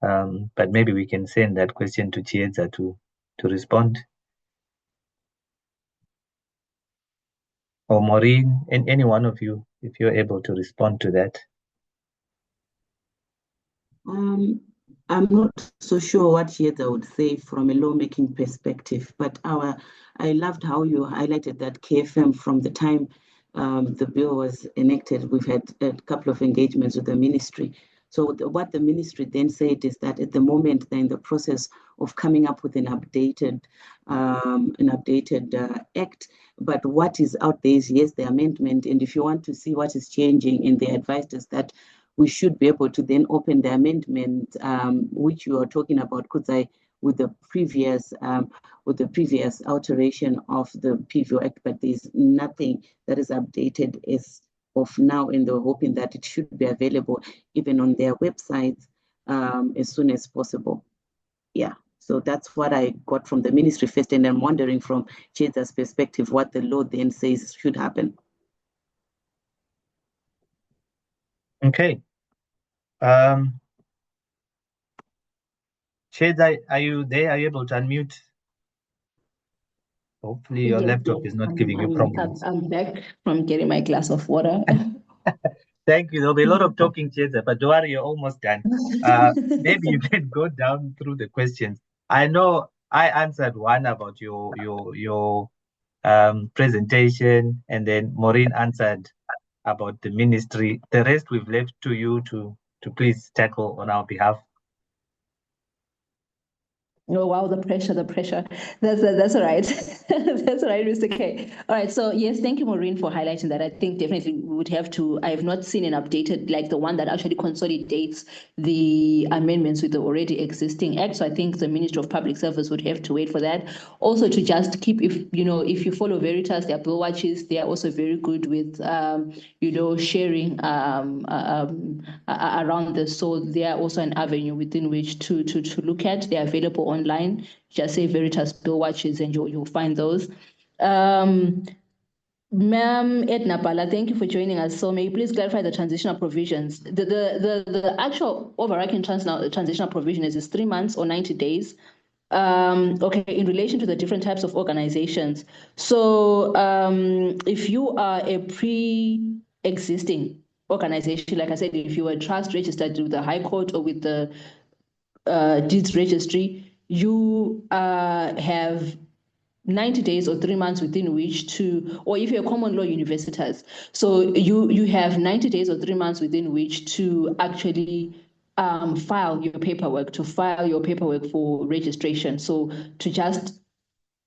But maybe we can send that question to Chieza to respond. Or Maureen, and any one of you, if you're able to respond to that. I'm not so sure what Chieza would say from a lawmaking perspective, but I loved how you highlighted that KFM from the time the bill was enacted. We've had a couple of engagements with the ministry. So what the ministry then said is that at the moment they're in the process of coming up with an updated act. But what is out there is, yes, the amendment. And if you want to see what is changing, and they advised us that we should be able to then open the amendment, which you are talking about, with the previous alteration of the PVO Act, but there's nothing that is updated as of now, and they're hoping that it should be available even on their website as soon as possible. Yeah, so that's what I got from the ministry first, and I'm wondering from Cheza's perspective what the law then says should happen. Okay. Cheza, are you there? Are you able to unmute? Hopefully your laptop is not giving you problems. I'm back from getting my glass of water. Thank you. There'll be a lot of talking, Cheza, but don't worry, you're almost done. Maybe you can go down through the questions. I know I answered one about your presentation, and then Maureen answered about the ministry. The rest we've left to you to please tackle on our behalf. Oh, wow, the pressure. That's all right. That's all right, Mr. K. All right, so yes, thank you, Maureen, for highlighting that. I think definitely we would have to, I have not seen an updated, like the one that actually consolidates the amendments with the already existing act. So I think the Ministry of Public Service would have to wait for that. Also to just keep, if you follow Veritas, their bill watches, they are also very good with, sharing around this. So they are also an avenue within which to look at. They are available online. Just say Veritas bill watches and you'll find those. Ma'am Edna Bala, thank you for joining us. So may you please clarify the transitional provisions? The actual overarching transitional provision is 3 months or 90 days. Okay, in relation to the different types of organizations. So if you are a pre-existing organization, like I said, if you were trust registered with the High Court or with the deeds registry, you have 90 days or 3 months within which to, or if you're a common law universitas, so you have 90 days or 3 months within which to actually file your paperwork, for registration. So to just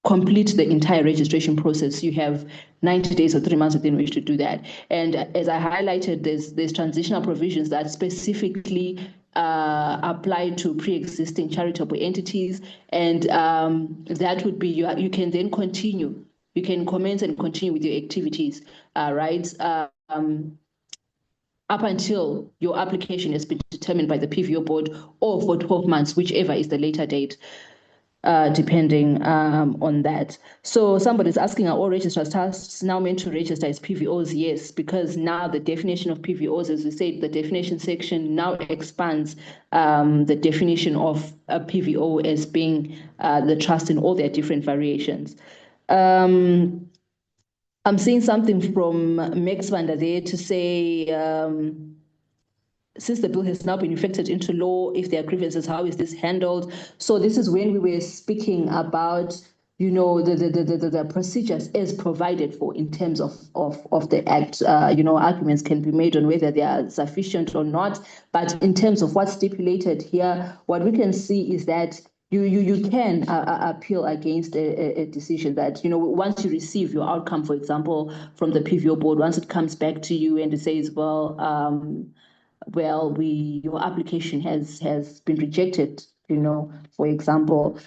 complete the entire registration process, you have 90 days or 3 months within which to do that. And as I highlighted, there's transitional provisions that specifically apply to pre-existing charitable entities, and that would be you can then continue. You can commence and continue with your activities, right? Up until your application has been determined by the PVO board, or for 12 months, whichever is the later date. Depending on that. So somebody's asking, are all registrars trusts now meant to register as PVOs? Yes, because now the definition of PVOs, as we said, the definition section now expands the definition of a PVO as being the trust in all their different variations. I'm seeing something from Max Vander there to say, since the bill has now been effected into law, if there are grievances, how is this handled? So this is when we were speaking about, the procedures as provided for in terms of the act. Arguments can be made on whether they are sufficient or not. But in terms of what's stipulated here, what we can see is that you can appeal against a decision that, once you receive your outcome, for example, from the PVO board, once it comes back to you and it says, your application has been rejected, for example,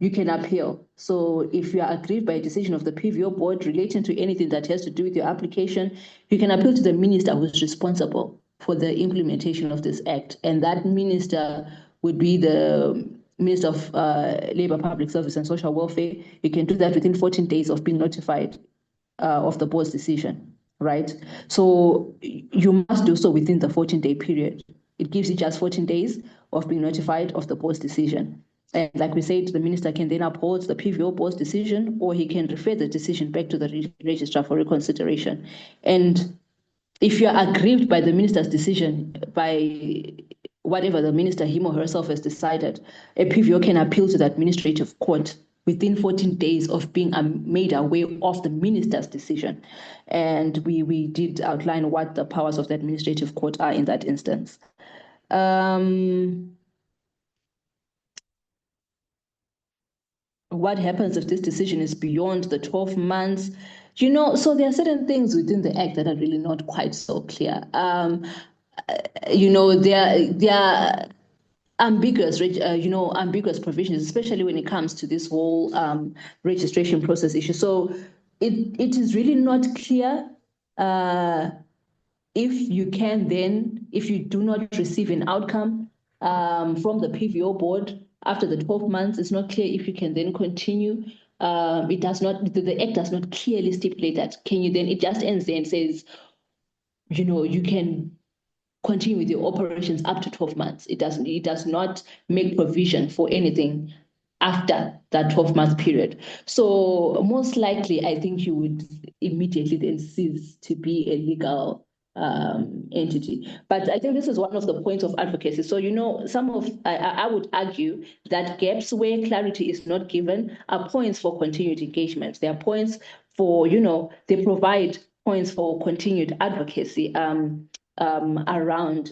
you can appeal. So if you are aggrieved by a decision of the PVO board relating to anything that has to do with your application, you can appeal to the minister who's responsible for the implementation of this act. And that minister would be the Minister of Labour, Public Service and Social Welfare. You can do that within 14 days of being notified of the board's decision, right? So you must do so within the 14-day period. It gives you just 14 days of being notified of the board's decision. And like we said, the minister can then uphold the PVO board's decision, or he can refer the decision back to the registrar for reconsideration. And if you are aggrieved by the minister's decision, by whatever the minister, him or herself, has decided, a PVO can appeal to the administrative court within 14 days of being made aware of the minister's decision. And we did outline what the powers of the administrative court are in that instance. What happens if this decision is beyond the 12 months? So there are certain things within the act that are really not quite so clear. There are ambiguous, ambiguous provisions, especially when it comes to this whole registration process issue. So it is really not clear if you do not receive an outcome from the PVO board after the 12 months, it's not clear if you can then continue. It does not, the act does not clearly stipulate that. Can you then, it just ends there and says, you can continue with your operations up to 12 months. It does not make provision for anything after that 12-month period. So most likely, I think you would immediately then cease to be a legal entity. But I think this is one of the points of advocacy. So, I would argue that gaps where clarity is not given are points for continued engagement. There are points for, they provide points for continued advocacy around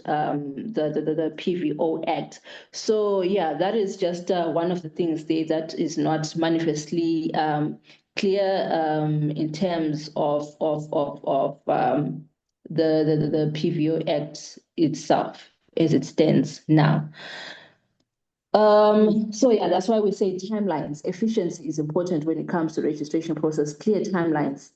the PVO Act. So yeah, that is just one of the things there that is not manifestly clear in terms of the PVO Act itself as it stands now. So yeah, that's why we say timelines. Efficiency is important when it comes to registration process. Clear timelines,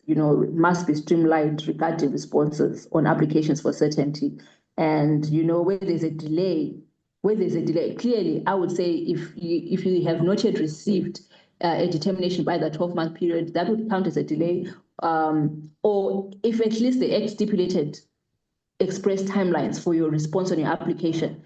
must be streamlined regarding responses on applications for certainty. And where there's a delay, clearly, I would say if you have not yet received a determination by the 12-month period, that would count as a delay. Or if at least the Act stipulated express timelines for your response on your application,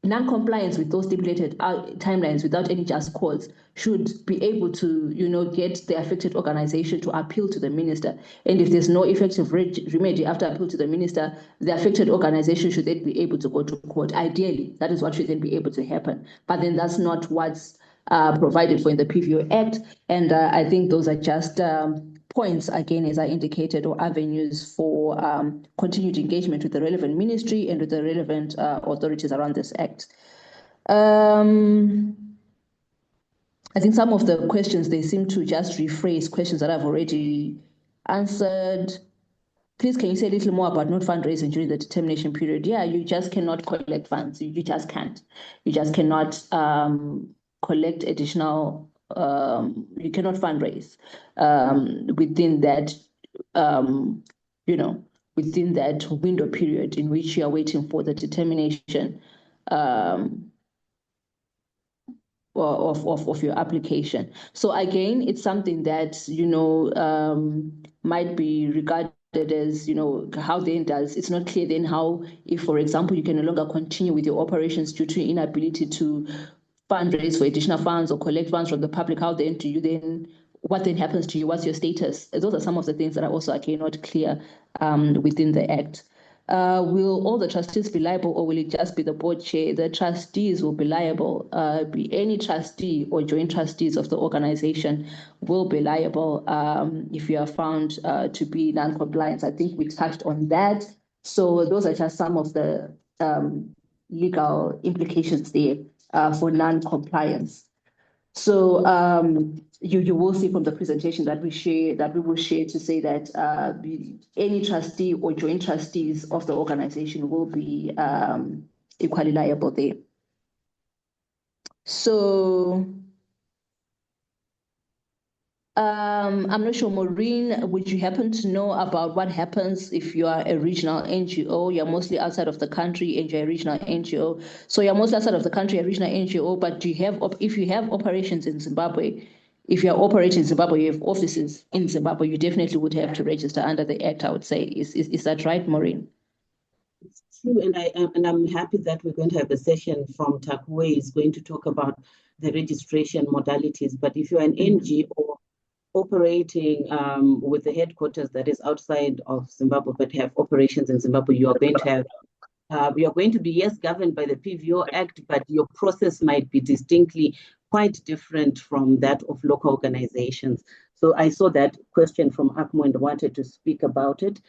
non-compliance with those stipulated timelines without any just cause should be able to, get the affected organization to appeal to the minister. And if there's no effective remedy after appeal to the minister, the affected organization should then be able to go to court. Ideally, that is what should then be able to happen. But then that's not what's provided for in the PVO Act. And I think those are just points, again, as I indicated, or avenues for continued engagement with the relevant ministry and with the relevant authorities around this act. I think some of the questions, they seem to just rephrase questions that I've already answered. Please, can you say a little more about not fundraising during the determination period? Yeah, you just cannot collect funds. You just can't. You just cannot collect additional, you cannot fundraise within that, within that window period in which you are waiting for the determination of your application. So again, it's something that, might be regarded as, how then does, it's not clear then how, if, for example, you can no longer continue with your operations due to inability to fundraise for additional funds or collect funds from the public, how then do you then, what then happens to you? What's your status? Those are some of the things that are also, again, not clear within the Act. Will all the trustees be liable, or will it just be the board chair? The trustees will be liable. Be any trustee or joint trustees of the organization will be liable if you are found to be non-compliant. I think we touched on that. So those are just some of the legal implications there for non-compliance. So you will see from the presentation that we will share to say that any trustee or joint trustees of the organization will be equally liable there. So I'm not sure, Maureen, would you happen to know about what happens if you are a regional NGO? You're mostly outside of the country and you're a regional NGO. So you're mostly outside of the country, a regional NGO, but do you have, if you have operations in Zimbabwe, if you're operating in Zimbabwe, you have offices in Zimbabwe, you definitely would have to register under the Act, I would say. Is that right, Maureen? It's true, and I'm happy that we're going to have a session from Takwe is going to talk about the registration modalities. But if you're an NGO operating with the headquarters that is outside of Zimbabwe but have operations in Zimbabwe, you are going to have we are going to be, yes, governed by the PVO Act, but your process might be distinctly quite different from that of local organizations. So I saw that question from ACMO and wanted to speak about it.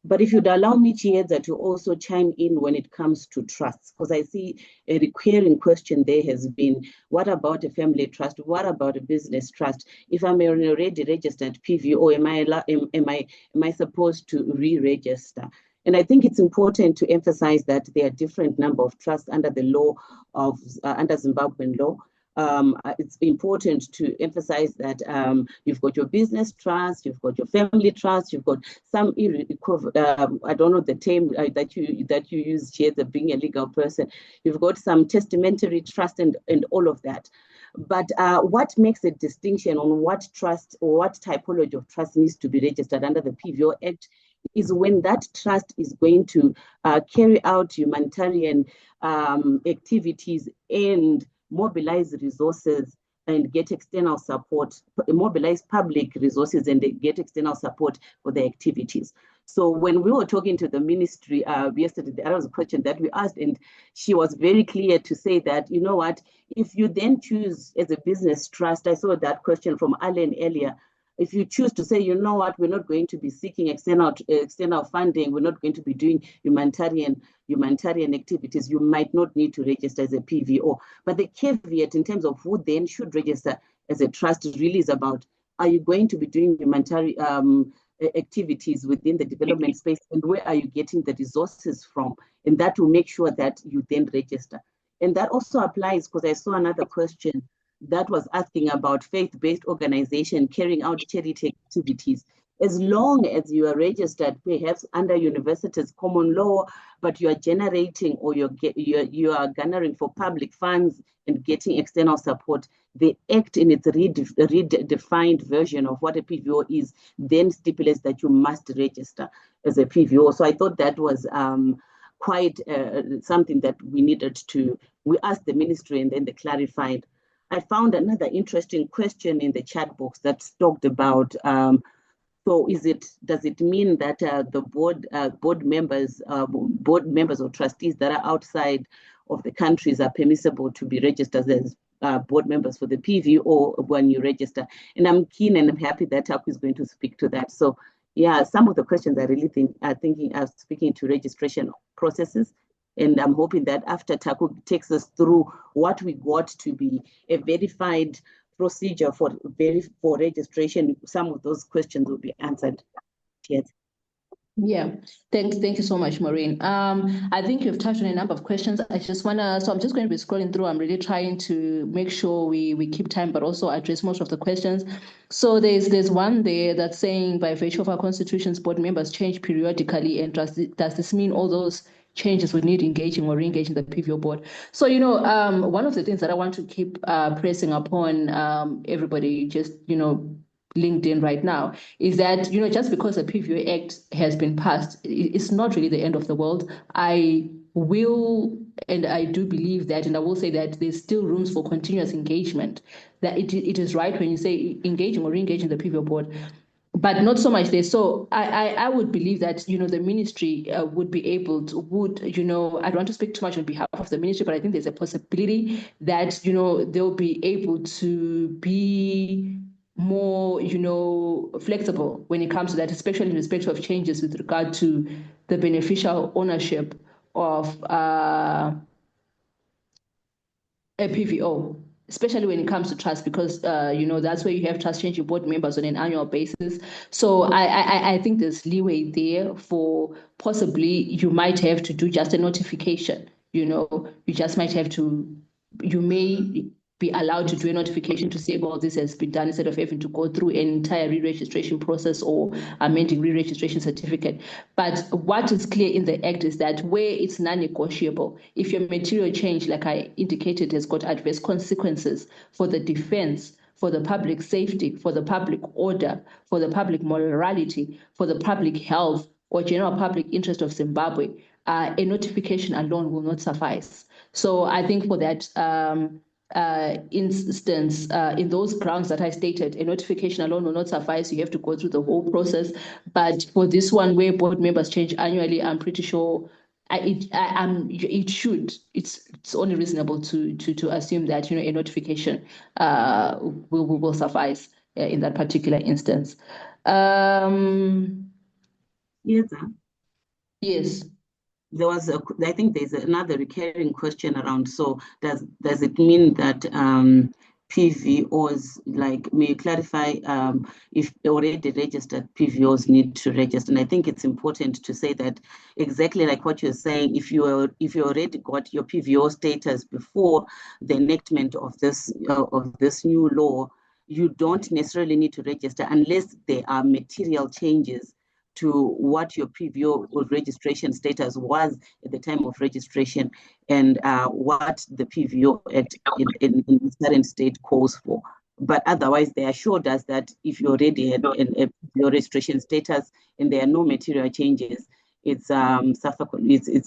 But if you'd allow me, Chiedza, to also chime in when it comes to trusts, because I see a recurring question there has been, what about a family trust? What about a business trust? If I'm already registered PVO, am I supposed to re-register? And I think it's important to emphasize that there are different number of trusts under the law of under Zimbabwean law. It's important to emphasize that you've got your business trust, you've got your family trust, you've got some I don't know the term that you use here, the being a legal person. You've got some testamentary trust and all of that. But what makes a distinction on what trust or what typology of trust needs to be registered under the PVO Act is when that trust is going to carry out humanitarian activities and mobilize resources and get external support, mobilize public resources and get external support for the activities. So when we were talking to the ministry yesterday, there was a question that we asked, and she was very clear to say that, you know what, if you then choose as a business trust, I saw that question from Alan earlier, if you choose to say, you know what, we're not going to be seeking external funding, we're not going to be doing humanitarian activities, you might not need to register as a PVO. But the caveat in terms of who then should register as a trust really is about, are you going to be doing humanitarian activities within the development space, and where are you getting the resources from? And that will make sure that you then register. And that also applies, because I saw another question that was asking about faith-based organization carrying out charity activities. As long as you are registered, perhaps under university's common law, but you are generating or you are garnering for public funds and getting external support, the Act in its redefined version of what a PVO is then stipulates that you must register as a PVO. So I thought that was quite something that we asked the ministry and then they clarified. I found another interesting question in the chat box that's talked about. So does it mean that the board members or trustees that are outside of the countries are permissible to be registered as board members for the PVO when you register? And I'm keen and I'm happy that Taku is going to speak to that. So yeah, some of the questions I really are speaking to registration processes. And I'm hoping that after Taku takes us through what we got to be a verified procedure for registration, some of those questions will be answered. Yes. Yeah, thank you so much, Maureen. I think you've touched on a number of questions. I'm just going to be scrolling through. I'm really trying to make sure we keep time, but also address most of the questions. So there's one there that's saying, by virtue of our constitutions, board members change periodically, and does this mean all those changes would need engaging or re-engaging the PVO board? So, one of the things that I want to keep pressing upon everybody, just, LinkedIn right now, is that, just because the PVO Act has been passed, it's not really the end of the world. I do believe that, and I will say that there's still rooms for continuous engagement, that it is right when you say engaging or re-engaging the PVO board, but not so much there. So I would believe that, the ministry would be able to, I don't want to speak too much on behalf of the ministry, but I think there's a possibility that, they'll be able to be more, flexible when it comes to that, especially in respect of changes with regard to the beneficial ownership of a PVO, especially when it comes to trust, because that's where you have trust changing board members on an annual basis. So I think there's leeway there for possibly you might have to do just a notification. You just might have to, you may be allowed to do a notification to say, well, this has been done, instead of having to go through an entire re-registration process or amending re-registration certificate. But what is clear in the Act is that where it's non-negotiable, if your material change, like I indicated, has got adverse consequences for the defense, for the public safety, for the public order, for the public morality, for the public health or general public interest of Zimbabwe, a notification alone will not suffice. So I think for that instance, in those grounds that I stated, a notification alone will not suffice. You have to go through the whole process. But for this one, where board members change annually, I'm pretty sure it should. It's only reasonable to assume that a notification will suffice in that particular instance. Yes. There was I think there's another recurring question around. So does it mean that PVOs, may you clarify if already registered PVOs need to register? And I think it's important to say that exactly like what you're saying, if you already got your PVO status before the enactment of this new law, you don't necessarily need to register unless there are material changes to what your PVO registration status was at the time of registration and what the PVO Act in the current state calls for. But otherwise, they assured us that if you already had a PVO registration status and there are no material changes, it's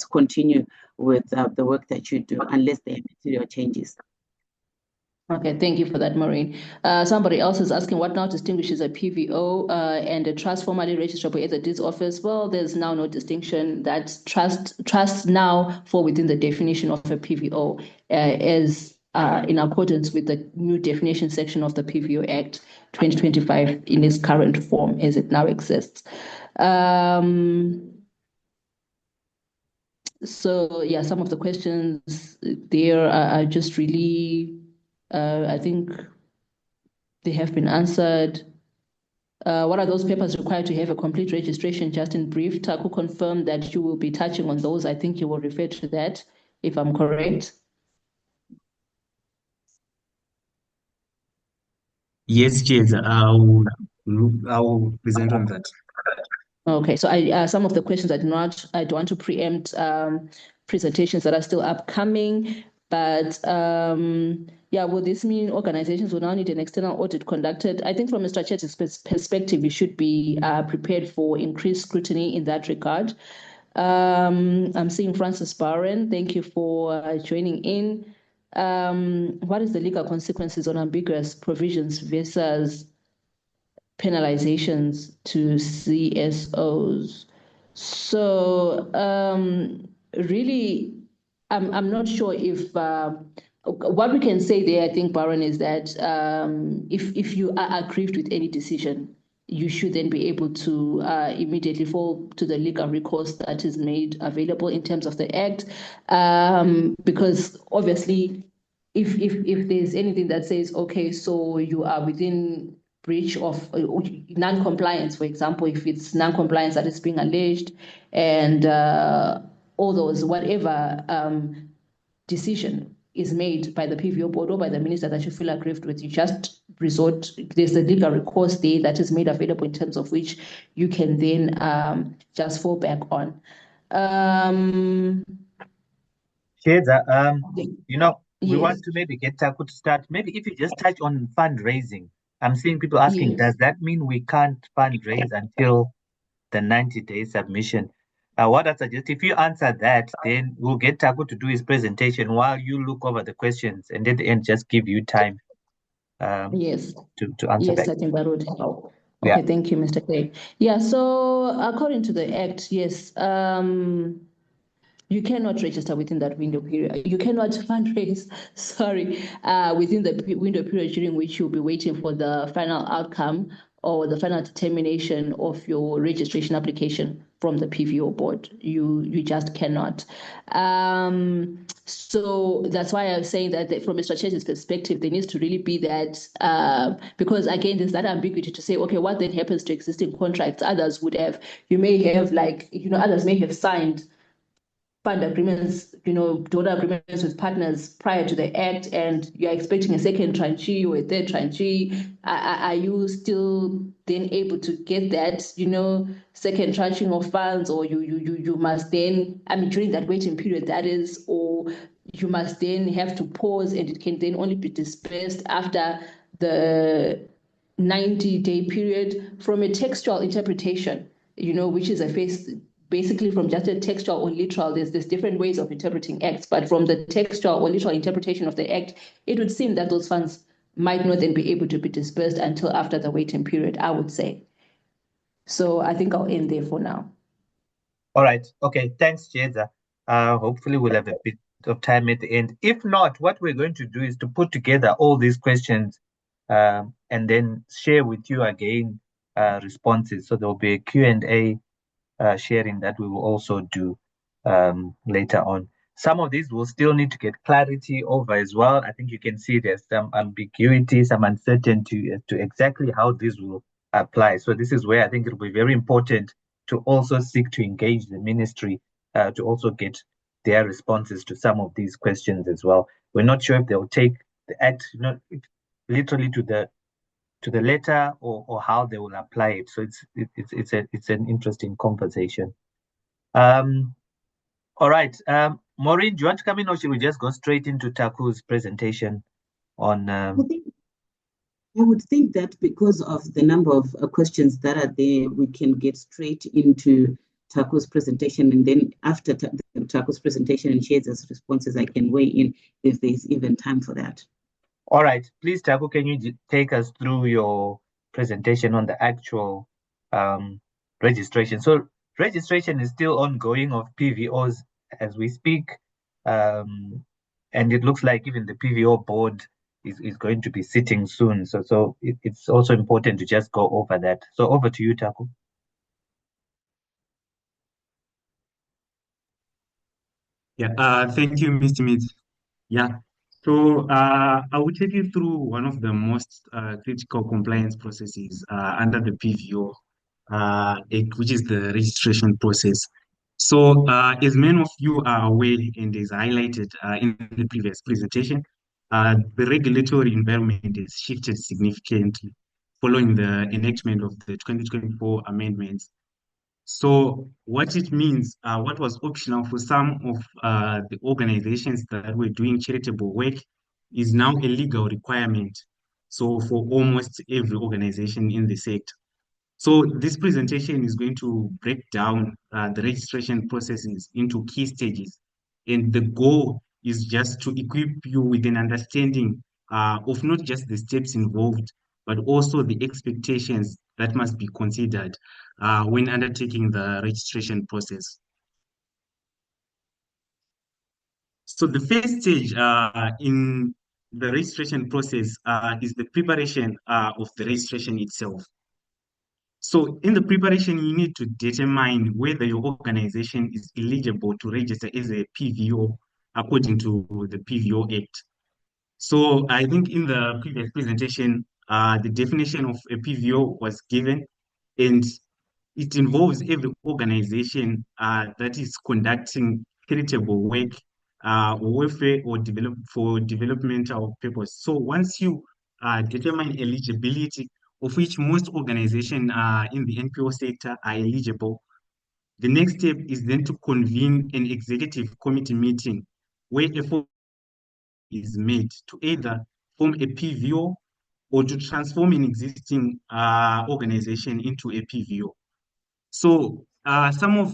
continue with the work that you do unless there are material changes. Okay, thank you for that, Maureen. Somebody else is asking, what now distinguishes a PVO and a trust formally registered at the deeds office? Well, there's now no distinction. That trusts now fall within the definition of a PVO as in accordance with the new definition section of the PVO Act 2025 in its current form as it now exists. So yeah, some of the questions there are just really, I think they have been answered. What are those papers required to have a complete registration? Just in brief, Taku confirmed that you will be touching on those. I think you will refer to that, if I'm correct. Yes, Chair. I'll present on that. Okay, so some of the questions I don't want to preempt presentations that are still upcoming, but yeah, will this mean organizations will now need an external audit conducted? I think from Mr. Chet's perspective, we should be prepared for increased scrutiny in that regard. I'm seeing Francis Barron. Thank you for joining in. What is the legal consequences on ambiguous provisions versus penalizations to CSOs? So really, I'm not sure if what we can say there, I think, Baron, is that if you are aggrieved with any decision, you should then be able to immediately fall to the legal recourse that is made available in terms of the Act, because obviously, if there's anything that says, okay, so you are within breach of non-compliance, for example, if it's non-compliance that is being alleged, and all those, whatever decision is made by the PVO board or by the minister that you feel aggrieved with, you just resort, there's a legal recourse there that is made available in terms of which you can then just fall back on. Sheza, we Yes. want to maybe get Taku to start. Maybe if you just touch on fundraising. I'm seeing people asking, Yes. does that mean we can't fundraise until the 90-day submission? What I suggest, if you answer that, then we'll get Taku to do his presentation while you look over the questions, and at the end, just give you time Yes. to answer Yes, back. I think that would help. Yeah. Okay, thank you, Mr. Clay. Yeah, so according to the Act, yes, you cannot register within that window period. You cannot fundraise, within the window period during which you'll be waiting for the final outcome or the final determination of your registration application from the PVO board. You just cannot. So that's why I was saying that from a strategic perspective, there needs to really be that, because again, there's that ambiguity to say, okay, what then happens to existing contracts? Others would have, others may have signed fund agreements, donor agreements with partners prior to the Act, and you're expecting a second tranche or a third tranche. Are you still then able to get that, second tranching of funds, or you must then, during that waiting period, that is, or you must then have to pause, and it can then only be dispersed after the 90-day period. From a textual interpretation, which is basically from just a textual or literal, there's different ways of interpreting acts, but from the textual or literal interpretation of the Act, it would seem that those funds might not then be able to be dispersed until after the waiting period, I would say. So I think I'll end there for now. All right. Okay. Thanks, Jeza. Hopefully we'll have a bit of time at the end. If not, what we're going to do is to put together all these questions and then share with you again responses. So there'll be a Q&A sharing that we will also do later on. Some of these will still need to get clarity over as well. I think you can see there's some ambiguity, some uncertainty as to exactly how this will apply. So this is where I think it will be very important to also seek to engage the ministry to also get their responses to some of these questions as well. We're not sure if they'll take the Act literally to the letter or how they will apply it. So it's an interesting conversation. All right. Maureen, do you want to come in, or should we just go straight into Taku's presentation on I would think that because of the number of questions that are there, we can get straight into Taku's presentation, and then after Taku's presentation and Sheza's responses, I can weigh in if there's even time for that. All right. Please, Taku, can you take us through your presentation on the actual registration? So registration is still ongoing of PVOs as we speak. And it looks like even the PVO board is going to be sitting soon. So it's also important to just go over that. So over to you, Taku. Yeah, thank you, Mr. Mead. Yeah, so I will take you through one of the most critical compliance processes under the PVO Act, which is the registration process. So, as many of you are aware, and is highlighted in the previous presentation, the regulatory environment has shifted significantly following the enactment of the 2024 amendments. So what it means, what was optional for some of the organizations that were doing charitable work is now a legal requirement. So for almost every organization in the sector. So this presentation is going to break down the registration processes into key stages. And the goal is just to equip you with an understanding of not just the steps involved, but also the expectations that must be considered when undertaking the registration process. So the first stage in the registration process is the preparation of the registration itself. So in the preparation, you need to determine whether your organization is eligible to register as a PVO according to the PVO Act. So I think in the previous presentation, the definition of a PVO was given, and it involves every organization that is conducting charitable work, welfare, or for developmental purpose. So once you determine eligibility, of which most organizations in the NPO sector are eligible, the next step is then to convene an executive committee meeting where a form is made to either form a PVO or to transform an existing organization into a PVO. So some of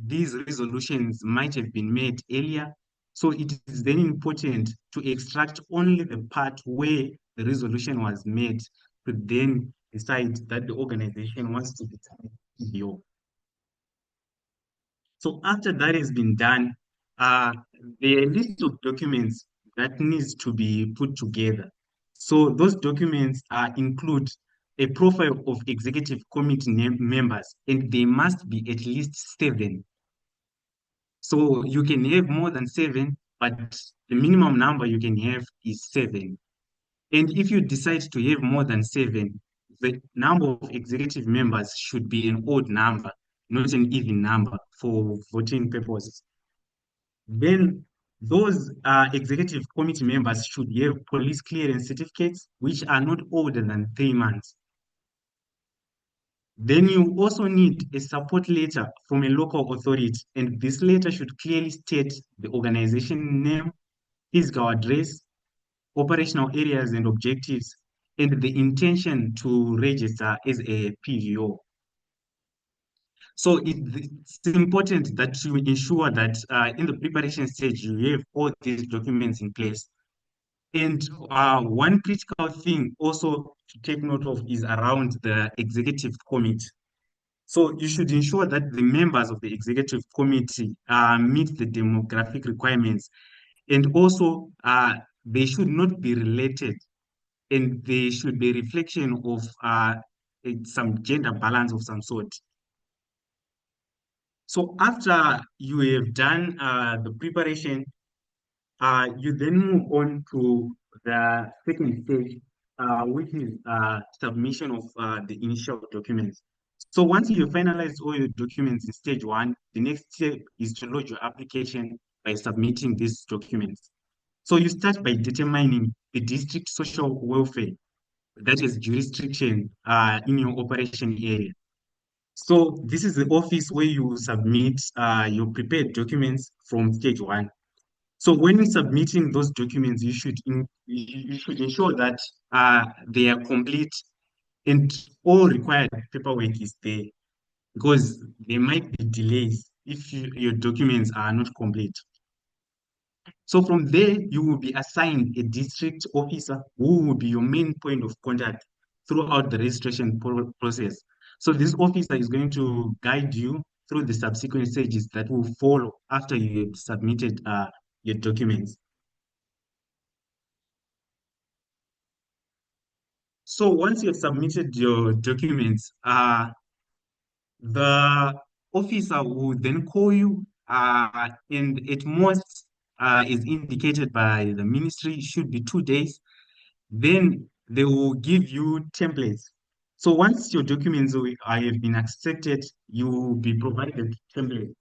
these resolutions might have been made earlier. So it is then important to extract only the part where the resolution was made to then decide that the organization wants to become a PBO. So after that has been done, there are a list of documents that needs to be put together. So those documents include a profile of executive committee members, and they must be at least 7. So you can have more than 7, but the minimum number you can have is 7. And if you decide to have more than 7, the number of executive members should be an odd number, not an even number for voting purposes. Then those executive committee members should have police clearance certificates, which are not older than 3 months. Then you also need a support letter from a local authority, and this letter should clearly state the organization name, physical address, operational areas and objectives, and the intention to register as a PVO. So it's important that you ensure that in the preparation stage, you have all these documents in place. And one critical thing also to take note of is around the executive committee. So you should ensure that the members of the executive committee meet the demographic requirements, and also they should not be related, and they should be a reflection of some gender balance of some sort. So after you have done the preparation, you then move on to the second stage, which is submission of the initial documents. So once you finalize all your documents in stage 1, the next step is to lodge your application by submitting these documents. So you start by determining the district social welfare, that is jurisdiction in your operation area. So this is the office where you submit your prepared documents from stage 1. So when you're submitting those documents, you should ensure that they are complete and all required paperwork is there, because there might be delays if your documents are not complete. So from there, you will be assigned a district officer who will be your main point of contact throughout the registration process. So this officer is going to guide you through the subsequent stages that will follow after you have submitted your documents. So once you have submitted your documents, the officer will then call you, and at most, is indicated by the ministry, should be 2 days. Then they will give you templates. So once your documents have been accepted, you will be provided templates.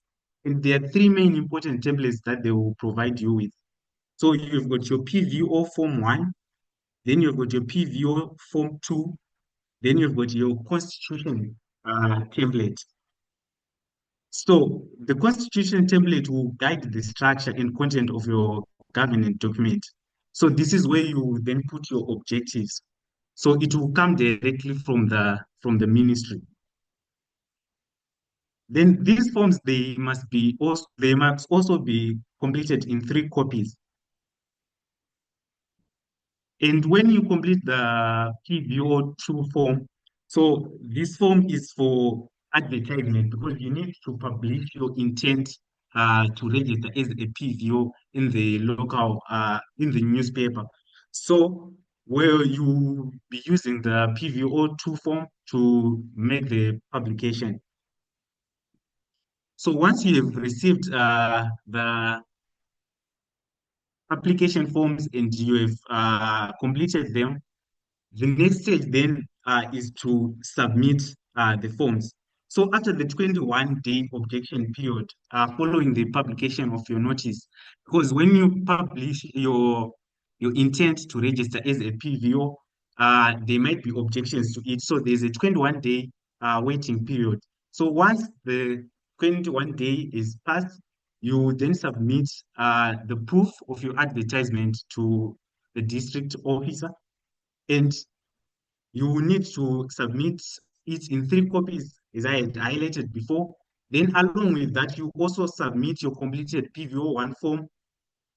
And there are 3 main important templates that they will provide you with. So you've got your PVO Form 1, then you've got your PVO Form 2, then you've got your constitution template. So the constitution template will guide the structure and content of your government document. So this is where you then put your objectives. So it will come directly from the ministry. Then these forms they must also be completed in 3 copies. And when you complete the PVO2 form, so this form is for advertisement because you need to publish your intent to register as a PVO in the local in the newspaper. So where you be using the PVO2 form to make the publication. So once you have received the application forms and you have completed them, the next stage then is to submit the forms. So after the 21-day objection period, following the publication of your notice, because when you publish your intent to register as a PVO, there might be objections to it. So there's a 21-day waiting period. So once the 21 day is passed, you then submit the proof of your advertisement to the district officer, and you will need to submit it in 3 copies, as I had highlighted before. Then along with that, you also submit your completed PVO1 form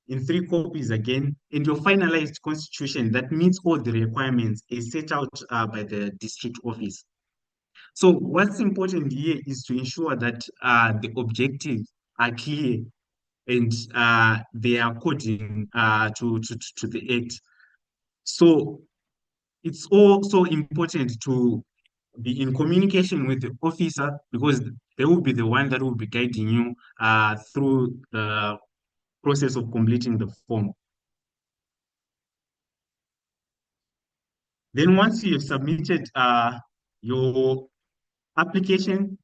in 3 copies again, and your finalized constitution that meets all the requirements is set out by the district office. So what's important here is to ensure that the objectives are clear and they are according to the Act. So it's also important to be in communication with the officer because they will be the one that will be guiding you through the process of completing the form. Then once you have submitted your application,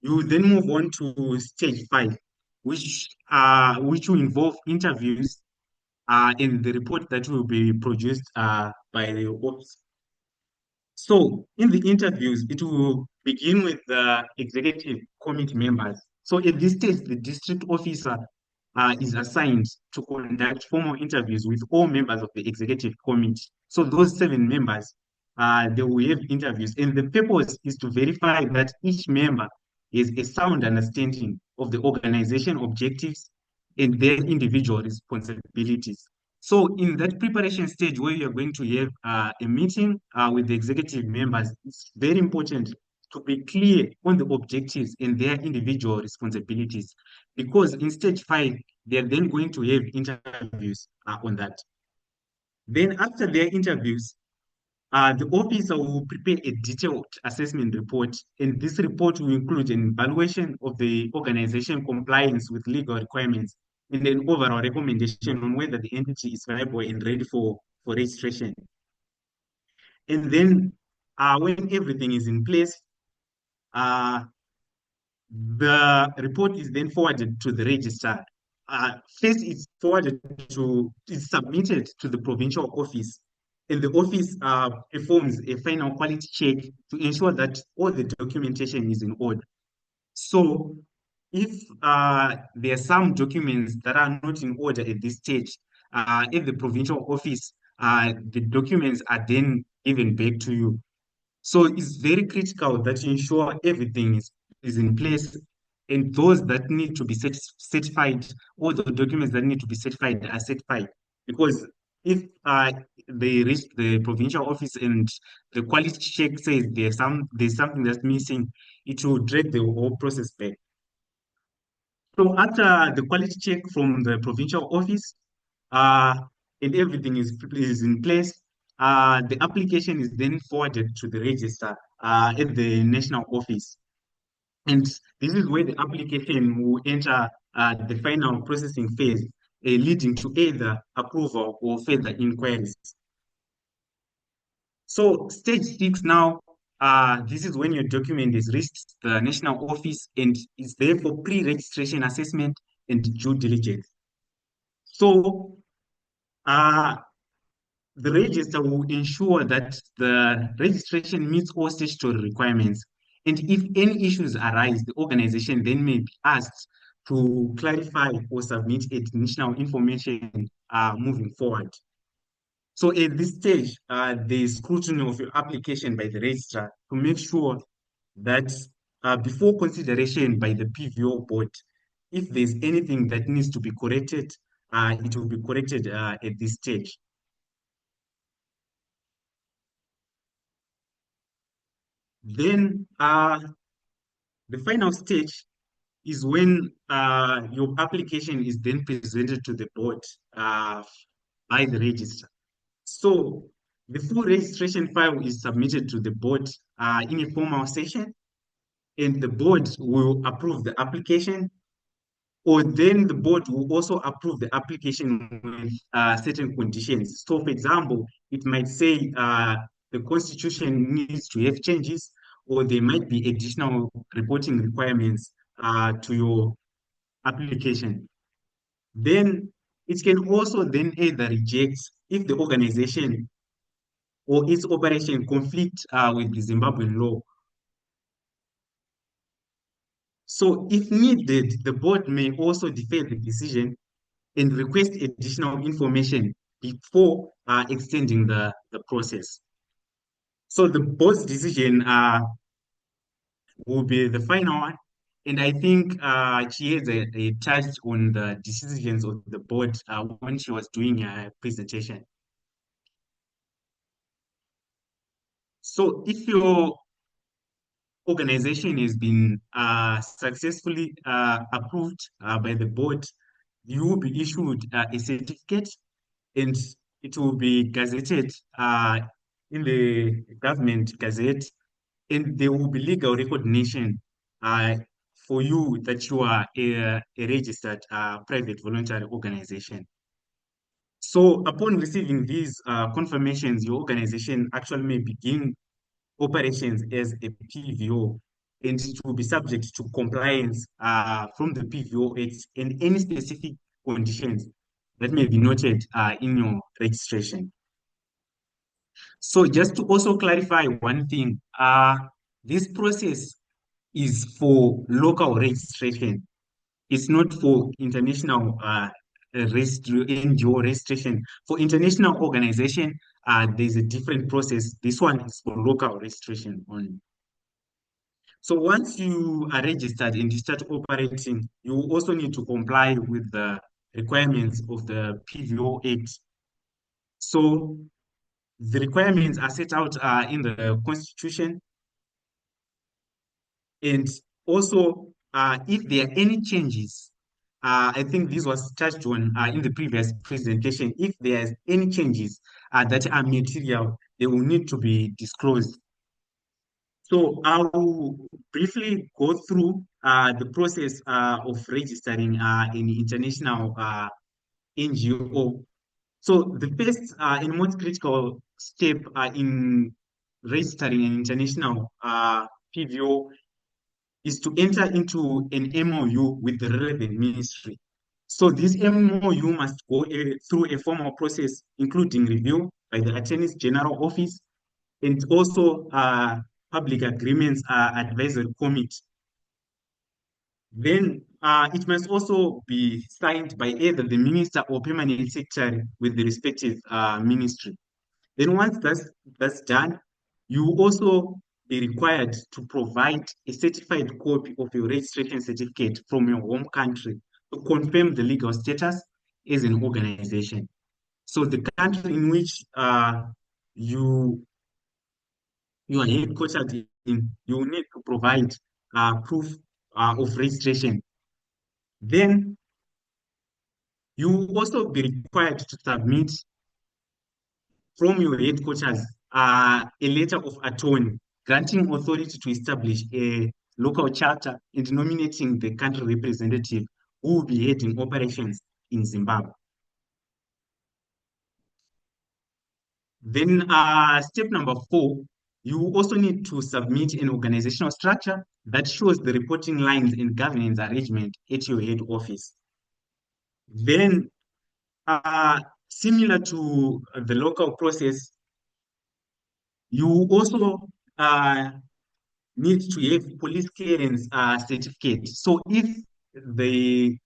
you then move on to stage 5, which will involve interviews and the report that will be produced by the office. So in the interviews, it will begin with the executive committee members. So at this stage, the district officer is assigned to conduct formal interviews with all members of the executive committee. So those 7 members, they will have interviews. And the purpose is to verify that each member has a sound understanding of the organization objectives and their individual responsibilities. So in that preparation stage where you're going to have a meeting with the executive members, it's very important to be clear on the objectives and their individual responsibilities, because in stage 5, they're then going to have interviews on that. Then after their interviews, the officer will prepare a detailed assessment report, and this report will include an evaluation of the organization compliance with legal requirements and an overall recommendation on whether the entity is viable and ready for registration. And then when everything is in place, the report is then forwarded to the registrar. First, it's submitted to the provincial office, and the office performs a final quality check to ensure that all the documentation is in order. So, if there are some documents that are not in order at this stage, at the provincial office, the documents are then given back to you. So it's very critical that you ensure everything is in place, and those that need to be certified, all the documents that need to be certified are certified. Because if they reach the provincial office and the quality check says there's something that's missing, it will drag the whole process back. So after the quality check from the provincial office, uh, and everything is in place, the application is then forwarded to the register at the national office. And this is where the application will enter the final processing phase, leading to either approval or further inquiries. So stage 6 now, this is when your document is reached the national office and is there for pre-registration assessment and due diligence. So the register will ensure that the registration meets all statutory requirements. And if any issues arise, the organization then may be asked to clarify or submit additional information moving forward. So at this stage, the scrutiny of your application by the registrar to make sure that before consideration by the PVO board, if there's anything that needs to be corrected, it will be corrected at this stage. Then the final stage is when your application is then presented to the board by the registrar. So the full registration file is submitted to the board in a formal session, and the board will approve the application, or then the board will also approve the application with certain conditions. So, for example, it might say the constitution needs to have changes, or there might be additional reporting requirements to your application. Then it can also then either reject if the organization or its operation conflict with the Zimbabwean law. So if needed, the board may also defer the decision and request additional information before extending the process. So the board's decision will be the final one. And I think she has a touch on the decisions of the board when she was doing her presentation. So if your organization has been successfully approved by the board, you will be issued a certificate, and it will be gazetted in the government gazette, and there will be legal recognition for you that you are a registered private voluntary organization. So upon receiving these confirmations, your organization actually may begin operations as a PVO, and it will be subject to compliance from the PVO Act and any specific conditions that may be noted in your registration. So just to also clarify one thing, this process is for local registration. It's not for international NGO registration. For international organization, there's a different process. This one is for local registration only. So once you are registered and you start operating, you also need to comply with the requirements of the PVO Act. So the requirements are set out in the Constitution, and also if there are any changes, I think this was touched on in the previous presentation. If there's any changes that are material, they will need to be disclosed. So I will briefly go through the process of registering an international NGO. So the first and most critical step in registering an international PVO is to enter into an MOU with the relevant ministry. So this MOU must go through a formal process, including review by the Attorney General Office, and also public agreements advisory committee. Then it must also be signed by either the minister or permanent secretary with the respective ministry. Then once that's done, you will also be required to provide a certified copy of your registration certificate from your home country to confirm the legal status as an organization. So the country in which you are headquartered in, you will need to provide proof of registration. Then you will also be required to submit from your headquarters a letter of attorney granting authority to establish a local charter and nominating the country representative who will be heading operations in Zimbabwe. Then step number 4, you also need to submit an organizational structure that shows the reporting lines and governance arrangement at your head office. Then similar to the local process, you also need to have police clearance certificate. So if the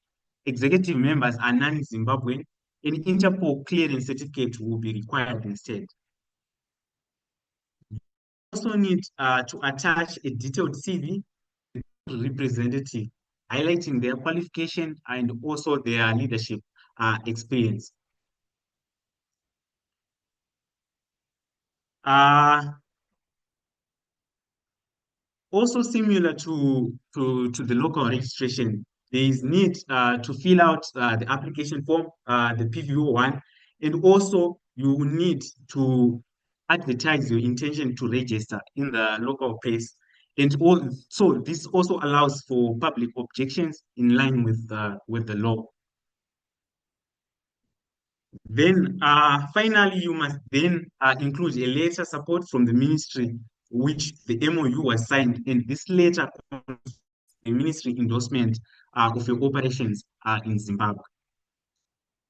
executive members are non-Zimbabwean, an Interpol clearance certificate will be required instead. You also need to attach a detailed CV representative, highlighting their qualification and also their leadership experience. Also similar to the local registration, there is need to fill out the application form, the PVO one, and also you need to advertise your intention to register in the local place. And so this also allows for public objections in line with the law. Then finally, you must then include a letter support from the ministry, which the MOU was signed, and this letter contains a ministry endorsement of your operations in Zimbabwe.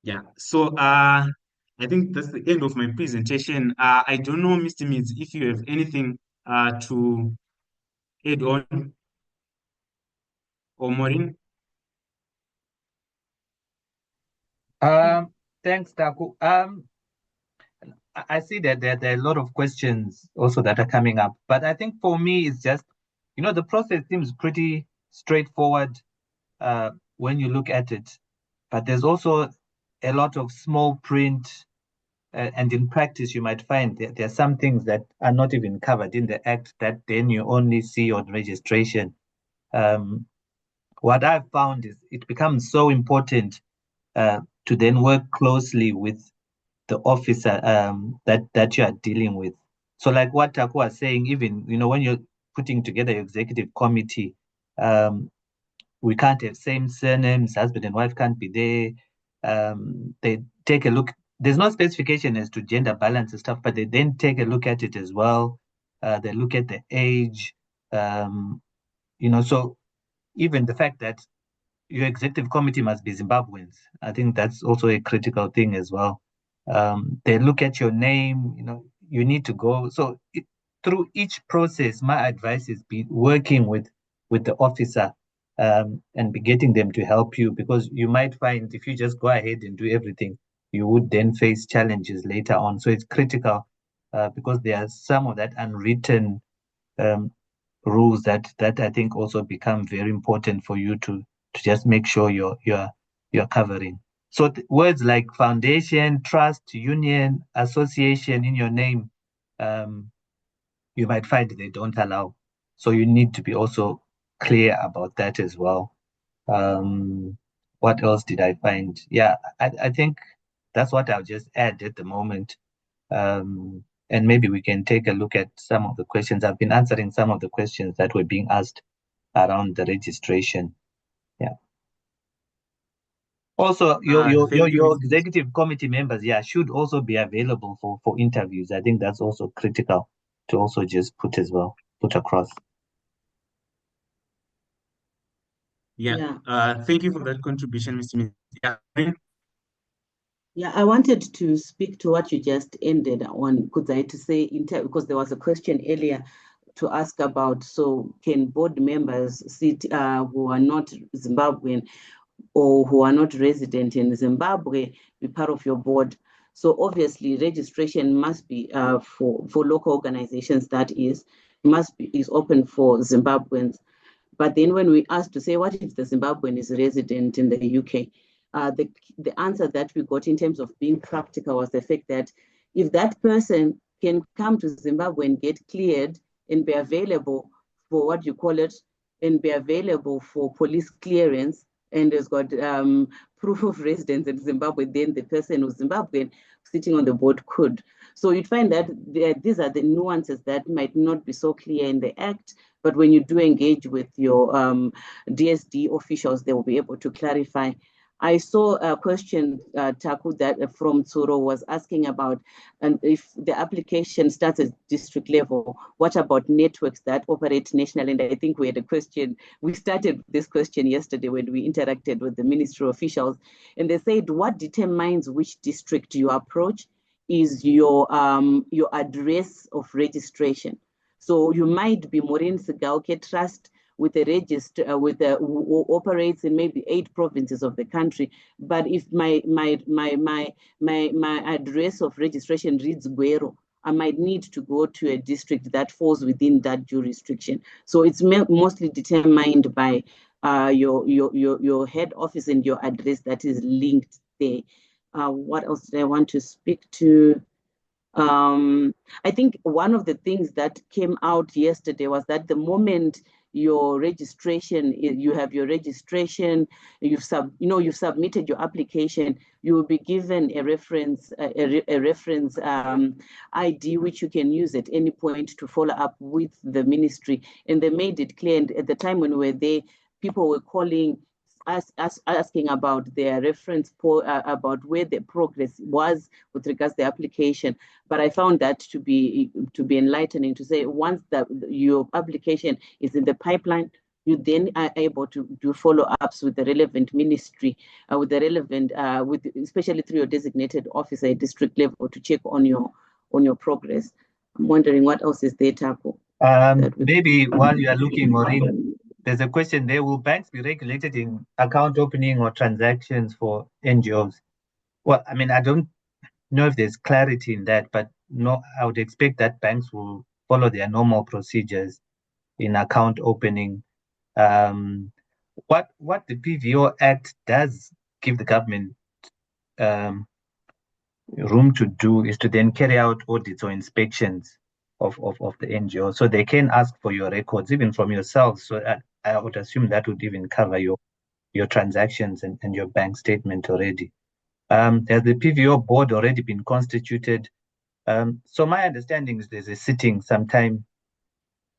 Yeah, so I think that's the end of my presentation. I don't know, Mr. Meads, if you have anything to add on, or Maureen? Thanks, Taku. I see that there are a lot of questions also that are coming up, but I think for me, it's just, the process seems pretty straightforward when you look at it, but there's also a lot of small print, and in practice, you might find that there are some things that are not even covered in the Act that then you only see on registration. What I've found is it becomes so important to then work closely with the officer that you are dealing with. So like what Taku was saying, even, when you're putting together your executive committee, we can't have same surnames, husband and wife can't be there. They take a look. There's no specification as to gender balance and stuff, but they then take a look at it as well. They look at the age, so even the fact that your executive committee must be Zimbabweans, I think that's also a critical thing as well. They look at your name, you need to go. So through each process, my advice is be working with the officer and be getting them to help you, because you might find if you just go ahead and do everything, you would then face challenges later on. So it's critical because there are some of that unwritten rules that I think also become very important for you to just make sure you're covering. So words like foundation, trust, union, association in your name, you might find they don't allow. So you need to be also clear about that as well. What else did I find? Yeah, I think that's what I'll just add at the moment. And maybe we can take a look at some of the questions. I've been answering some of the questions that were being asked around the registration. Yeah. Also, your executive committee members, should also be available for interviews. I think that's also critical to also just put across. Yeah. Thank you for that contribution, Mr. Meads. Yeah, I wanted to speak to what you just ended on, to say, because there was a question earlier to ask about, so can board members sit who are not Zimbabwean or who are not resident in Zimbabwe be part of your board? So obviously registration must be for local organizations, is open for Zimbabweans. But then when we asked to say, what if the Zimbabwean is resident in the UK? The answer that we got in terms of being practical was the fact that if that person can come to Zimbabwe and get cleared and be available for what you call it, and be available for police clearance, and has got proof of residence in Zimbabwe, then the person who's Zimbabwean sitting on the board could. So you'd find that these are the nuances that might not be so clear in the Act, but when you do engage with your DSD officials, they will be able to clarify. I saw a question, Taku, that from Tsuro was asking about, and if the application starts at district level, what about networks that operate nationally? And I think we had a question, we started this question yesterday when we interacted with the ministry officials, and they said, what determines which district you approach is your address of registration. So you might be Maureen Sigauke Trust, with a register who operates in maybe 8 provinces of the country, but if my address of registration reads Guero, I might need to go to a district that falls within that jurisdiction. So it's mostly determined by your head office and your address that is linked there. What else did I want to speak to? I think one of the things that came out yesterday was that the moment your registration, you have your registration, you've submitted your application, you will be given a reference ID which you can use at any point to follow up with the ministry. And they made it clear, and at the time when we were there, people were calling asking about their reference about where the progress was with regards to the application. But I found that to be enlightening, to say once your application is in the pipeline, you then are able to do follow-ups with the relevant ministry, especially through your designated officer at district level to check on your progress. I'm wondering what else is there, Taco? Maybe while you are looking, Maureen, there's a question there. Will banks be regulated in account opening or transactions for NGOs? Well, I mean, I don't know if there's clarity in that, but no, I would expect that banks will follow their normal procedures in account opening. What the PVO Act does give the government room to do is to then carry out audits or inspections of the NGO. So they can ask for your records, even from yourselves. So I would assume that would even cover your transactions and your bank statement already. Has the PVO board already been constituted? So my understanding is there's a sitting sometime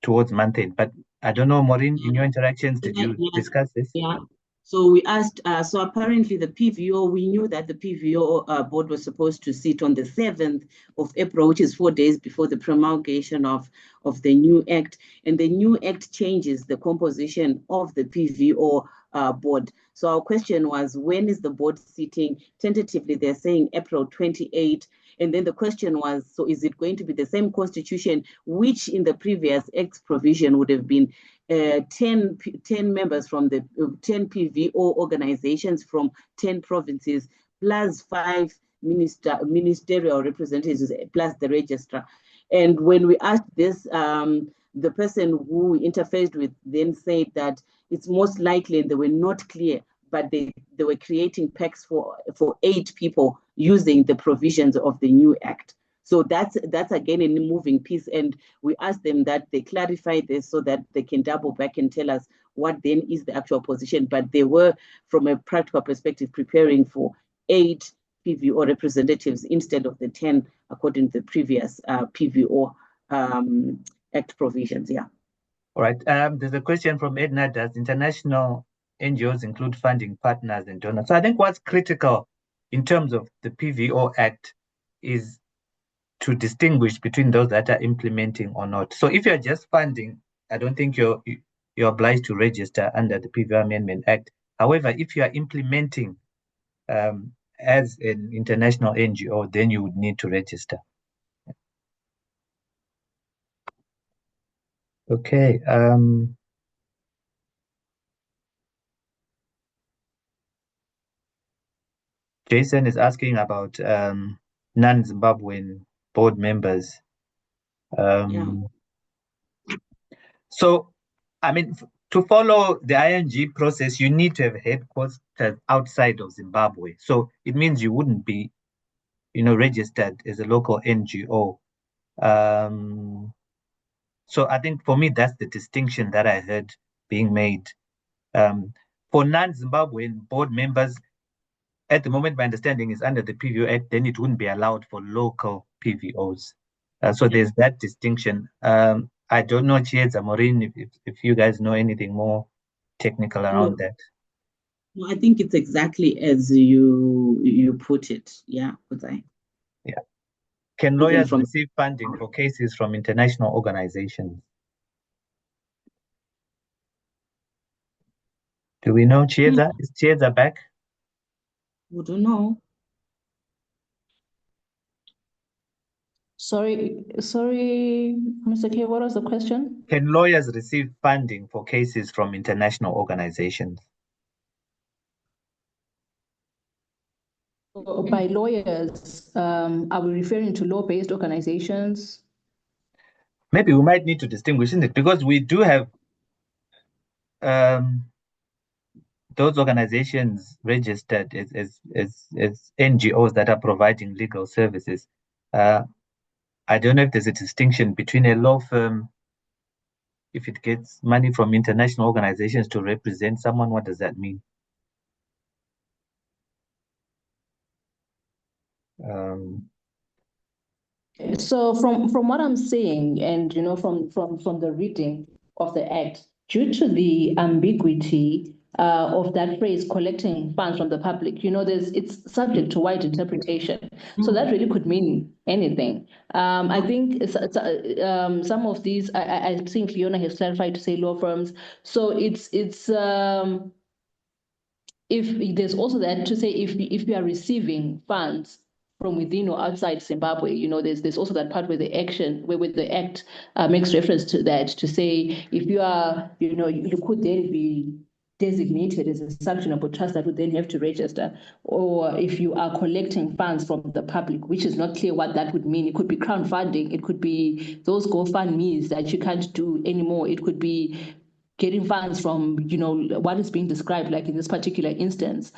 towards month end, but I don't know, Maureen, in your interactions, did you discuss this? Yeah. So we asked, so apparently the PVO, we knew that the PVO board was supposed to sit on the 7th of April, which is 4 days before the promulgation of the new act. And the new act changes the composition of the PVO board. So our question was, when is the board sitting? Tentatively, they're saying April 28. And then the question was, so is it going to be the same constitution, which in the previous act provision would have been 10 members from the 10 PVO organizations from 10 provinces, plus 5 ministerial representatives, plus the registrar. And when we asked this, the person who interfaced with then said that it's most likely, and they were not clear, but they were creating packs for 8 people using the provisions of the new act. So that's again a moving piece, and we asked them that they clarify this so that they can double back and tell us what then is the actual position. But they were, from a practical perspective, preparing for 8 PVO representatives instead of the 10, according to the previous PVO Act provisions. Yeah. All right. There's a question from Edna. Does international NGOs include funding partners and donors? So I think what's critical in terms of the PVO Act is to distinguish between those that are implementing or not. So if you're just funding, I don't think you're obliged to register under the PVO Amendment Act. However, if you are implementing as an international NGO, then you would need to register. Okay. Jason is asking about non-Zimbabwean board members. So, I mean, to follow the ING process, you need to have headquarters outside of Zimbabwe. So it means you wouldn't be, registered as a local NGO. So I think for me, that's the distinction that I heard being made. For non-Zimbabwean board members, at the moment, my understanding is under the PVO Act, then it wouldn't be allowed for local PVOs. So there's that distinction. I don't know, Chiedza, Maureen, if you guys know anything more technical around that. No, I think it's exactly as you put it. Yeah, yeah. Can lawyers receive funding for cases from international organizations? Do we know, Chiedza? Is Chiedza back? We don't know. Sorry, Mr. K, what was the question? Can lawyers receive funding for cases from international organizations? By lawyers, are we referring to law-based organizations? Maybe we might need to distinguish, isn't it? Because we do have those organizations registered as NGOs that are providing legal services. I don't know if there's a distinction between a law firm, if it gets money from international organizations to represent someone, what does that mean? So from what I'm seeing, and from the reading of the Act, due to the ambiguity of that phrase, collecting funds from the public, it's subject to wide interpretation. So that really could mean anything. I think some of these, I think Leona has clarified to say law firms. So it's if there's also that to say if you are receiving funds from within or outside Zimbabwe, there's also that part where the act makes reference to that, to say if you are, you could then be designated as a sanctionable trust that would then have to register, or if you are collecting funds from the public, which is not clear what that would mean. It could be crowdfunding, it could be those GoFundMes that you can't do anymore, it could be getting funds from, what is being described, like in this particular instance,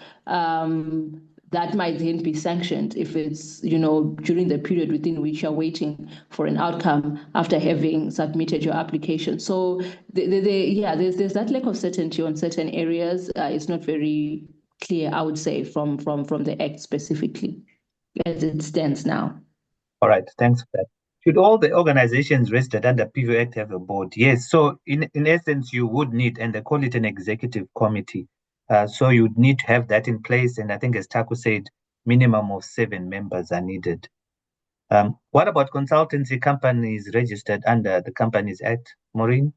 that might then be sanctioned if it's, during the period within which you're waiting for an outcome after having submitted your application. So there's that lack of certainty on certain areas. It's not very clear, I would say, from the Act specifically as it stands now. All right, thanks for that. Should all the organizations registered under PVO Act have a board? Yes. So in essence, you would need, and they call it an executive committee. So you'd need to have that in place. And I think, as Taku said, minimum of 7 members are needed. What about consultancy companies registered under the Companies Act, Maureen?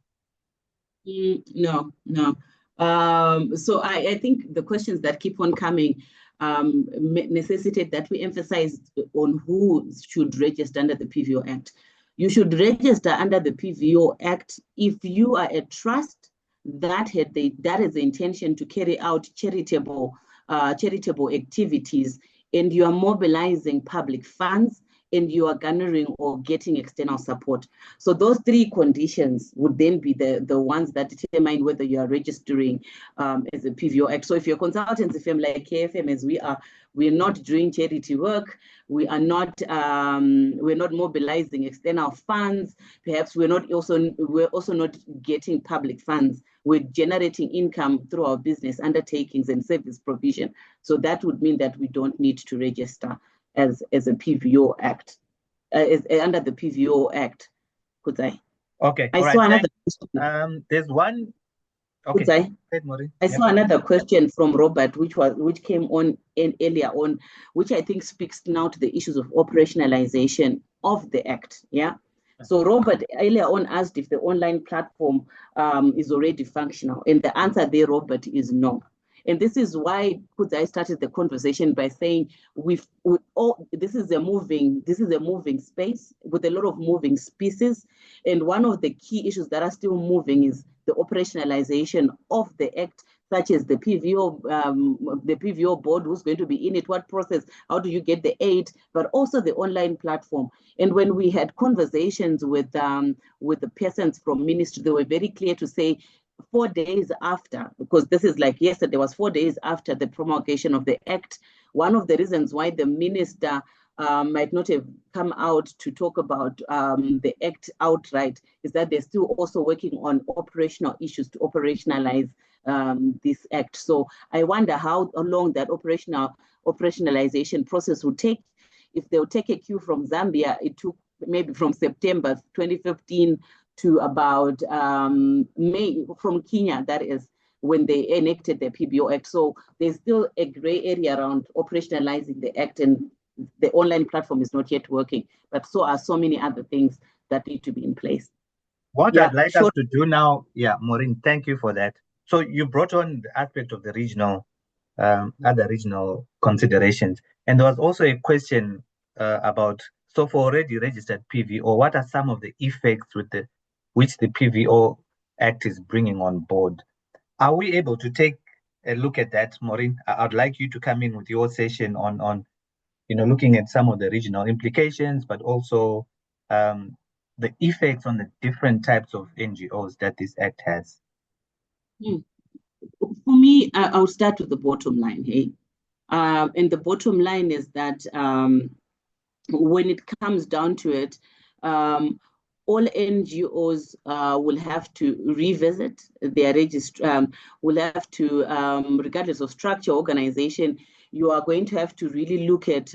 No. So I think the questions that keep on coming necessitate that we emphasize on who should register under the PVO Act. You should register under the PVO Act if you are a trust that has the intention to carry out charitable activities, and you are mobilizing public funds, and you are garnering or getting external support. So those 3 conditions would then be the ones that determine whether you are registering as a PVO Act. So if you're a consultancy firm like KFM, as we are, we're not doing charity work, we're not mobilizing external funds, perhaps we're also not getting public funds. We're generating income through our business undertakings and service provision. So that would mean that we don't need to register as a PVO Act, under the PVO Act. Could I? Okay. I saw another question. There's one. Okay. Could I saw another question from Robert, which came on earlier on, which I think speaks now to the issues of operationalization of the Act. Yeah. So Robert earlier on asked if the online platform is already functional, and the answer there, Robert, is no. And this is why I started the conversation by saying this is a moving space with a lot of moving pieces. And one of the key issues that are still moving is the operationalization of the Act, such as the PVO board, who's going to be in it, what process, how do you get the aid, but also the online platform. And when we had conversations with the persons from ministry, they were very clear to say 4 days after, because this is like yesterday, was 4 days after the promulgation of the Act. One of the reasons why the minister might not have come out to talk about the Act outright is that they're still also working on operational issues to operationalize this Act. So I wonder how long that operationalization process will take. If they'll take a cue from Zambia, it took maybe from September 2015 to about May, from Kenya, that is, when they enacted the PVO Act. So there's still a gray area around operationalizing the Act, and the online platform is not yet working, but so are so many other things that need to be in place. What I'd like us to do now, Maureen, thank you for that. So you brought on the aspect of the regional, other regional considerations. And there was also a question about So for already registered PVO, what are some of the effects which the PVO Act is bringing on board? Are we able to take a look at that, Maureen? I'd like you to come in with your session on looking at some of the regional implications, but also the effects on the different types of NGOs that this Act has. For me, I'll start with the bottom line. Hey, and the bottom line is that when it comes down to it, all NGOs will have to revisit their register, will have to, regardless of structure, organization, you are going to have to really look at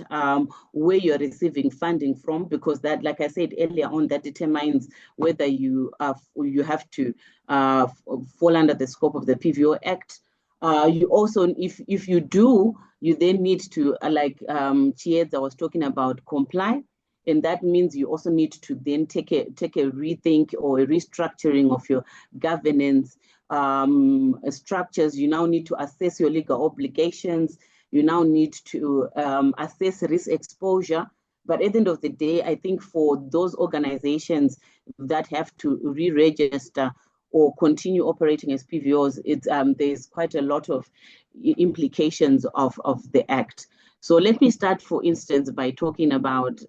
where you're receiving funding from, because that, like I said earlier on, that determines whether you have to fall under the scope of the PVO Act. You also, if you do, you then need to, like Chiedza was talking about, comply. And that means you also need to then take a rethink or a restructuring of your governance structures. You now need to assess your legal obligations. You now need to assess risk exposure. But at the end of the day, I think for those organizations that have to re-register or continue operating as PVOs, there's quite a lot of implications of the Act. So let me start, for instance, by talking about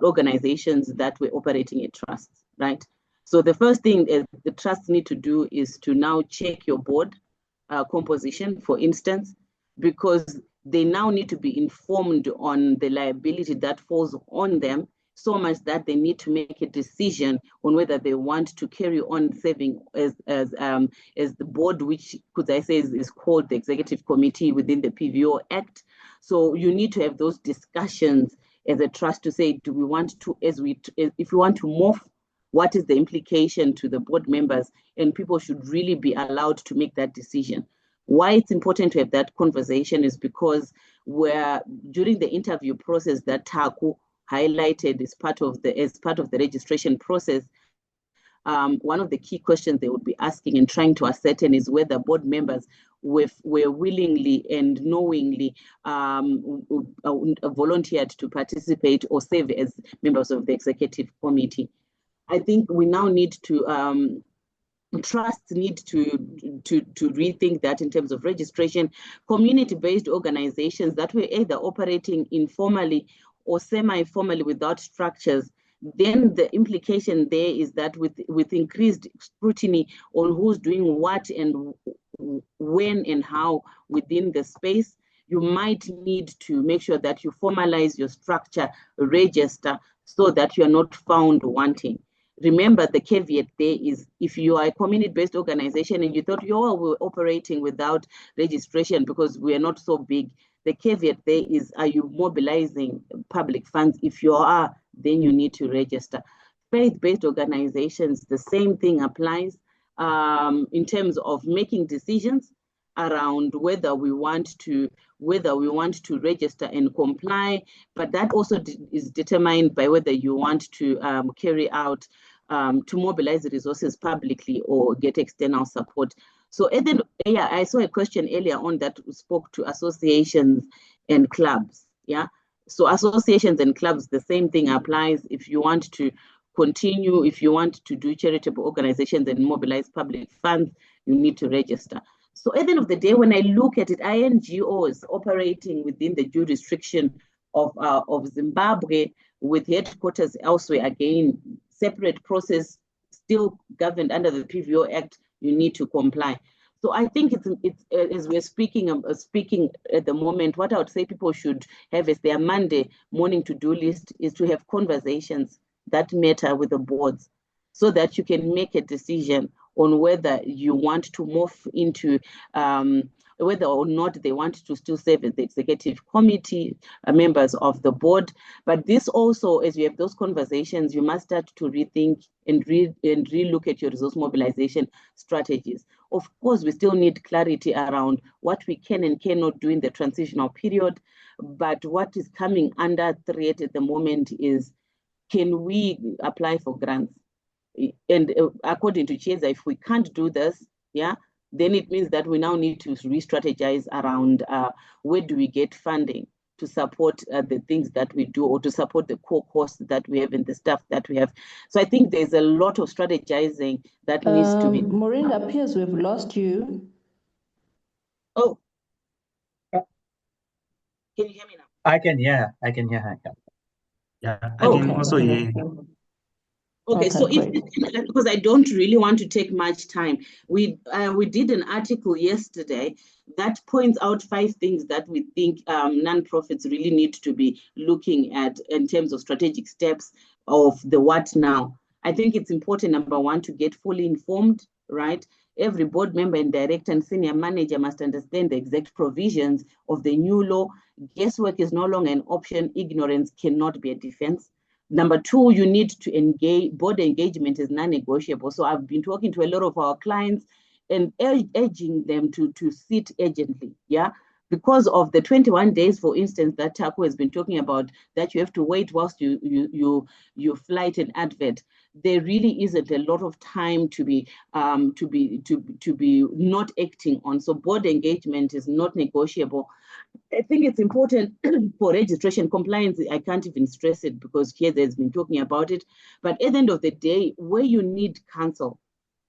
organizations that were operating a trust, right? So the first thing the trusts need to do is to now check your board composition, for instance, because they now need to be informed on the liability that falls on them, so much that they need to make a decision on whether they want to carry on serving as the board, which could I say is called the executive committee within the PVO Act. So you need to have those discussions as a trust to say, do we want to, if we want to morph, what is the implication to the board members? And people should really be allowed to make that decision. Why it's important to have that conversation is because during the interview process that Taku highlighted as part of the registration process, one of the key questions they would be asking and trying to ascertain is whether board members were willingly and knowingly volunteered to participate or serve as members of the executive committee. I think we now need to trusts need to rethink that in terms of registration. Community-based organizations that were either operating informally or semi-formally without structures, then the implication there is that with increased scrutiny on who's doing what and when and how within the space, you might need to make sure that you formalize your structure register so that you are not found wanting. Remember, the caveat there is if you are a community-based organization and you thought we're operating without registration because we are not so big, the caveat there is, are you mobilizing public funds? If you are, then you need to register. Faith-based organizations, the same thing applies in terms of making decisions around whether we want to register and comply, but that also is determined by whether you want to carry out to mobilize the resources publicly or get external support. So I saw a question earlier on that spoke to associations and clubs. Yeah, so associations and clubs, the same thing applies. If you want to continue, if you want to do charitable organizations and mobilize public funds, you need to register. So at the end of the day, when I look at it, INGOs operating within the jurisdiction of Zimbabwe with headquarters elsewhere, again, separate process, still governed under the PVO Act, you need to comply. So I think it's as we're speaking at the moment, what I would say people should have as their Monday morning to-do list is to have conversations that matter with the boards so that you can make a decision on whether you want to morph into whether or not they want to still serve as the executive committee members of the board. But this also, as you have those conversations, you must start to rethink and relook at your resource mobilization strategies. Of course, we still need clarity around what we can and cannot do in the transitional period. But what is coming under threat at the moment is, can we apply for grants? And according to Chiedza, if we can't do this, then it means that we now need to re-strategize around where do we get funding to support the things that we do, or to support the core costs that we have and the staff that we have. So I think there's a lot of strategizing that needs to be. Maureen, it appears we've lost you. Oh, can you hear me now? I can hear her. Yeah, I can also hear you. Okay, so if because I don't really want to take much time, we did an article yesterday that points out 5 things that we think nonprofits really need to be looking at in terms of strategic steps of the what now. I think it's important, number 1, to get fully informed, right? Every board member and director and senior manager must understand the exact provisions of the new law. Guesswork is no longer an option. Ignorance cannot be a defense. Number 2, you need to engage. Board engagement is non-negotiable. So I've been talking to a lot of our clients and urging them to sit urgently, yeah? Because of the 21 days, for instance, that Taco has been talking about, that you have to wait whilst you flight an advert. There really isn't a lot of time to be not acting on. So board engagement is not negotiable. I think it's important for registration compliance. I can't even stress it because here there's been talking about it. But at the end of the day, where you need counsel,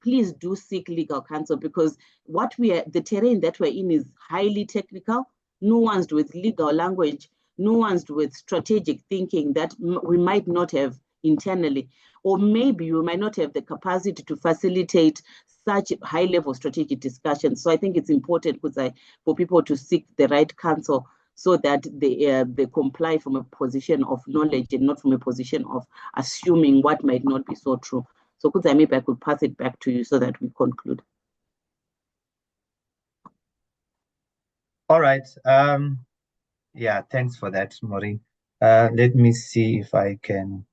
please do seek legal counsel, because the terrain that we're in is highly technical, nuanced with legal language, nuanced with strategic thinking that we might not have internally, or maybe we might not have the capacity to facilitate such high-level strategic discussions. So I think it's important for people to seek the right counsel so that they comply from a position of knowledge and not from a position of assuming what might not be so true. So maybe I could pass it back to you so that we conclude. All right. Yeah, thanks for that, Maureen. Let me see if I can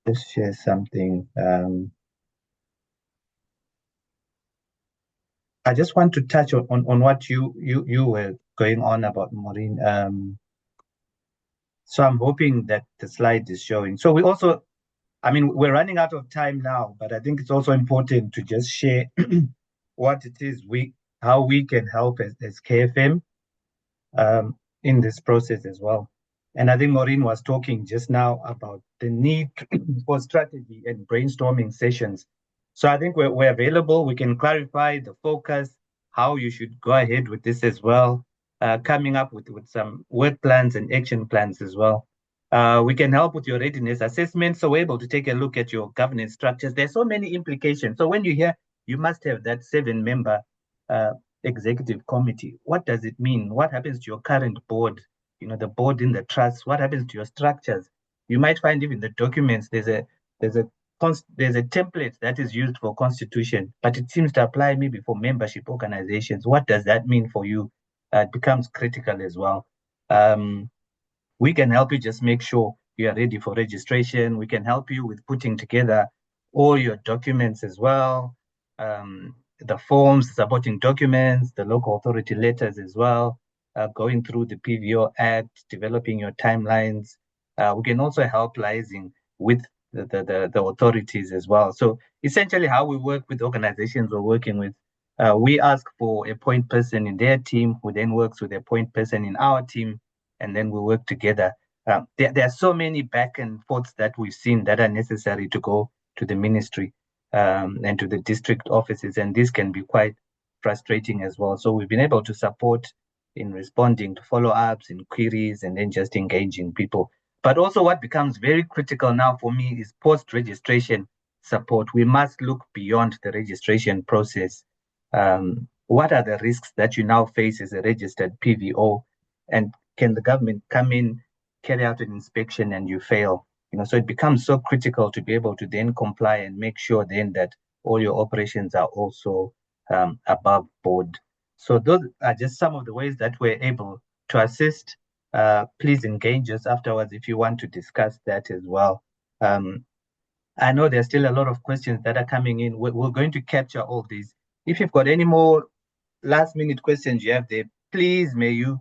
just share something. I just want to touch on what you were going on about, Maureen. So I'm hoping that the slide is showing. So we're running out of time now, but I think it's also important to just share what it is how we can help as KFM in this process as well. And I think Maureen was talking just now about the need for strategy and brainstorming sessions. So I think we're available. We can clarify the focus, how you should go ahead with this as well, coming up with some work plans and action plans as well. We can help with your readiness assessment, so we're able to take a look at your governance structures. There's so many implications. So when you hear you must have that 7-member executive committee, what does it mean? What happens to your current board? The board in the trust. What happens to your structures? You might find even the documents. There's a template that is used for constitution, but it seems to apply maybe for membership organizations. What does that mean for you? It becomes critical as well. We can help you just make sure you are ready for registration. We can help you with putting together all your documents as well, the forms, supporting documents, the local authority letters as well, going through the PVO Act, developing your timelines. We can also help liaising with the authorities as well. So essentially how we work with organizations we're working with, we ask for a point person in their team, who then works with a point person in our team, and then we work together. There are so many back and forths that we've seen that are necessary to go to the ministry and to the district offices, and this can be quite frustrating as well. So we've been able to support in responding to follow-ups, inquiries, and then just engaging people. But also what becomes very critical now for me is post-registration support. We must look beyond the registration process. What are the risks that you now face as a registered PVO? And can the government come in, carry out an inspection, and you fail? So it becomes so critical to be able to then comply and make sure then that all your operations are also above board. So those are just some of the ways that we're able to assist. Please engage us afterwards if you want to discuss that as well. I know there's still a lot of questions that are coming in. We're going to capture all these. If you've got any more last-minute questions you have there, please may you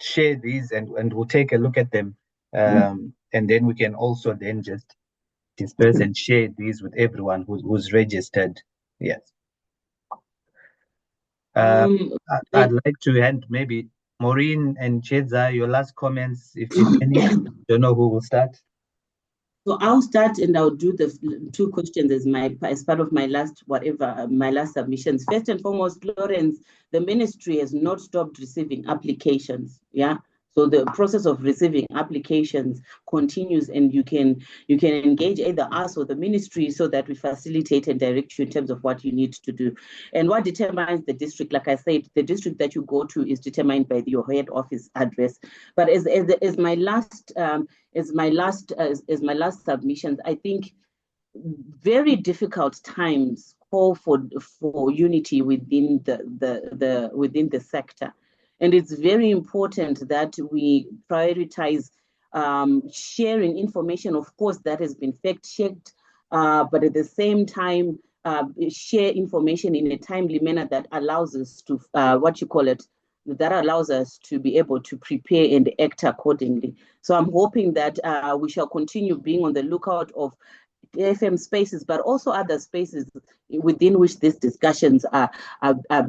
share these and we'll take a look at them. And then we can also then just disperse and share these with everyone who's registered. Yes. I'd like to hand maybe Maureen and Chedza, your last comments, if any. Don't know who will start. So I'll start and I'll do the 2 questions as part of my last submissions. First and foremost, Lawrence, the ministry has not stopped receiving applications. Yeah. So the process of receiving applications continues, and you can engage either us or the ministry so that we facilitate and direct you in terms of what you need to do. And what determines the district, like I said, the district that you go to is determined by your head office address. But as my last submissions, I think very difficult times call for unity within the sector. And it's very important that we prioritize sharing information, of course, that has been fact-checked, but at the same time, share information in a timely manner that allows us to, that allows us to be able to prepare and act accordingly. So I'm hoping that we shall continue being on the lookout of FM spaces, but also other spaces within which these discussions are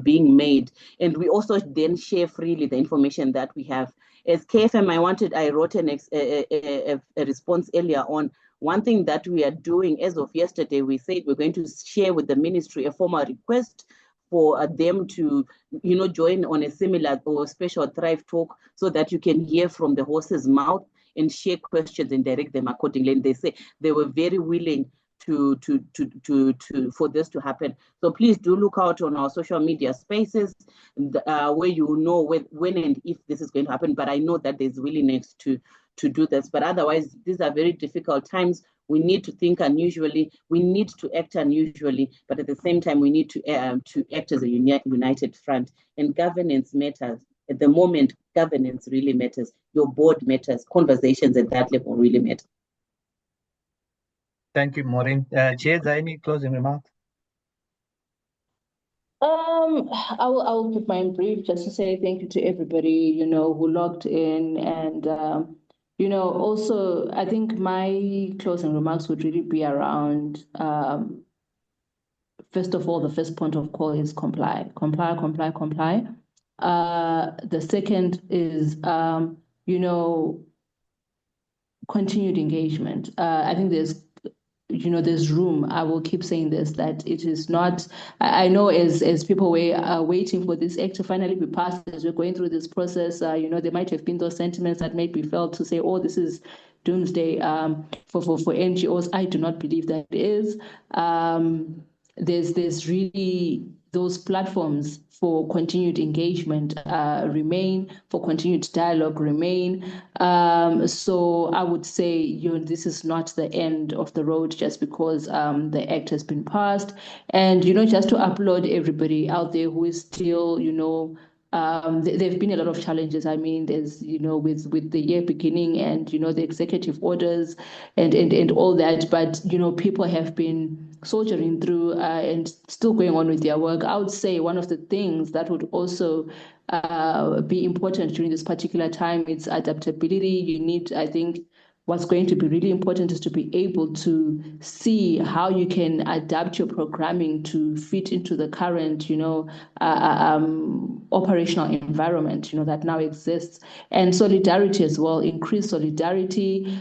being made. And we also then share freely the information that we have. As KFM, I wrote a response earlier on. One thing that we are doing as of yesterday, we said we're going to share with the ministry a formal request for them to, join on a similar or special Thrive talk so that you can hear from the horse's mouth and share questions and direct them accordingly. And they say they were very willing for this to happen. So please do look out on our social media spaces where you will know when and if this is going to happen. But I know that there's willingness to do this. But otherwise, these are very difficult times. We need to think unusually. We need to act unusually. But at the same time, we need to act as a united front. And governance matters. At the moment, governance really matters. Your board matters. Conversations at that level really matter. Thank you, Maureen. Chedza, any closing remarks? I will keep mine brief, just to say thank you to everybody, who logged in. And, also, I think my closing remarks would really be around, first of all, the first point of call is comply. The second is, continued engagement. I think there's room. I will keep saying this, that it is not, I know as people were waiting for this act to finally be passed, as we're going through this process, there might have been those sentiments that made me felt to say, oh, this is doomsday for NGOs. I do not believe that it is. There's really those platforms for continued engagement remain, for continued dialogue remain. So I would say, this is not the end of the road just because the act has been passed. And, just to applaud everybody out there who is still, there've been a lot of challenges. I mean, there's, with the year beginning and, the executive orders and all that, but, people have been soldiering through and still going on with their work. I would say one of the things that would also be important during this particular time, it's adaptability. You need, I think, what's going to be really important is to be able to see how you can adapt your programming to fit into the current, operational environment, that now exists. And solidarity as well, increased solidarity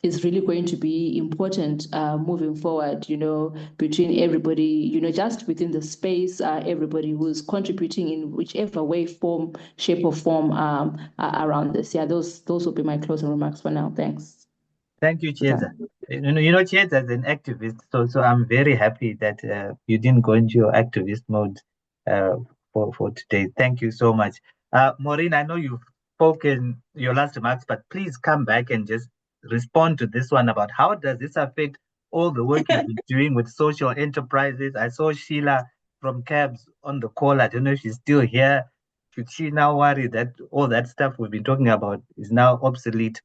is really going to be important moving forward, between everybody, just within the space, everybody who's contributing in whichever way, form, shape or form around this. Yeah, those will be my closing remarks for now. Thanks. Thank you, Chedza. Chedza is an activist, so I'm very happy that you didn't go into your activist mode for today. Thank you so much. Maureen, I know you've spoken your last remarks, but please come back and just respond to this one about how does this affect all the work you've been doing with social enterprises. I saw Sheila from CABS on the call. I don't know if she's still here. Should she now worry that all that stuff we've been talking about is now obsolete?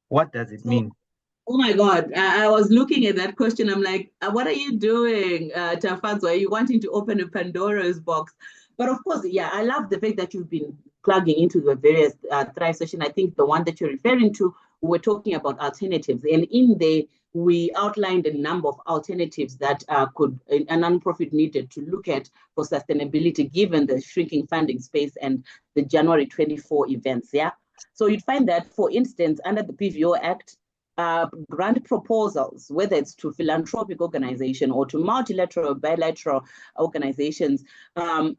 What does it mean? Oh my God, I was looking at that question. I'm like, what are you doing, Tafazo? Are you wanting to open a Pandora's box? But of course, yeah, I love the fact that you've been plugging into the various Thrive session. I think the one that you're referring to, we're talking about alternatives. And in there, we outlined a number of alternatives that could a nonprofit needed to look at for sustainability, given the shrinking funding space and the January 24 events. Yeah. So you'd find that, for instance, under the PVO Act, grant proposals, whether it's to philanthropic organization or to multilateral, bilateral organizations,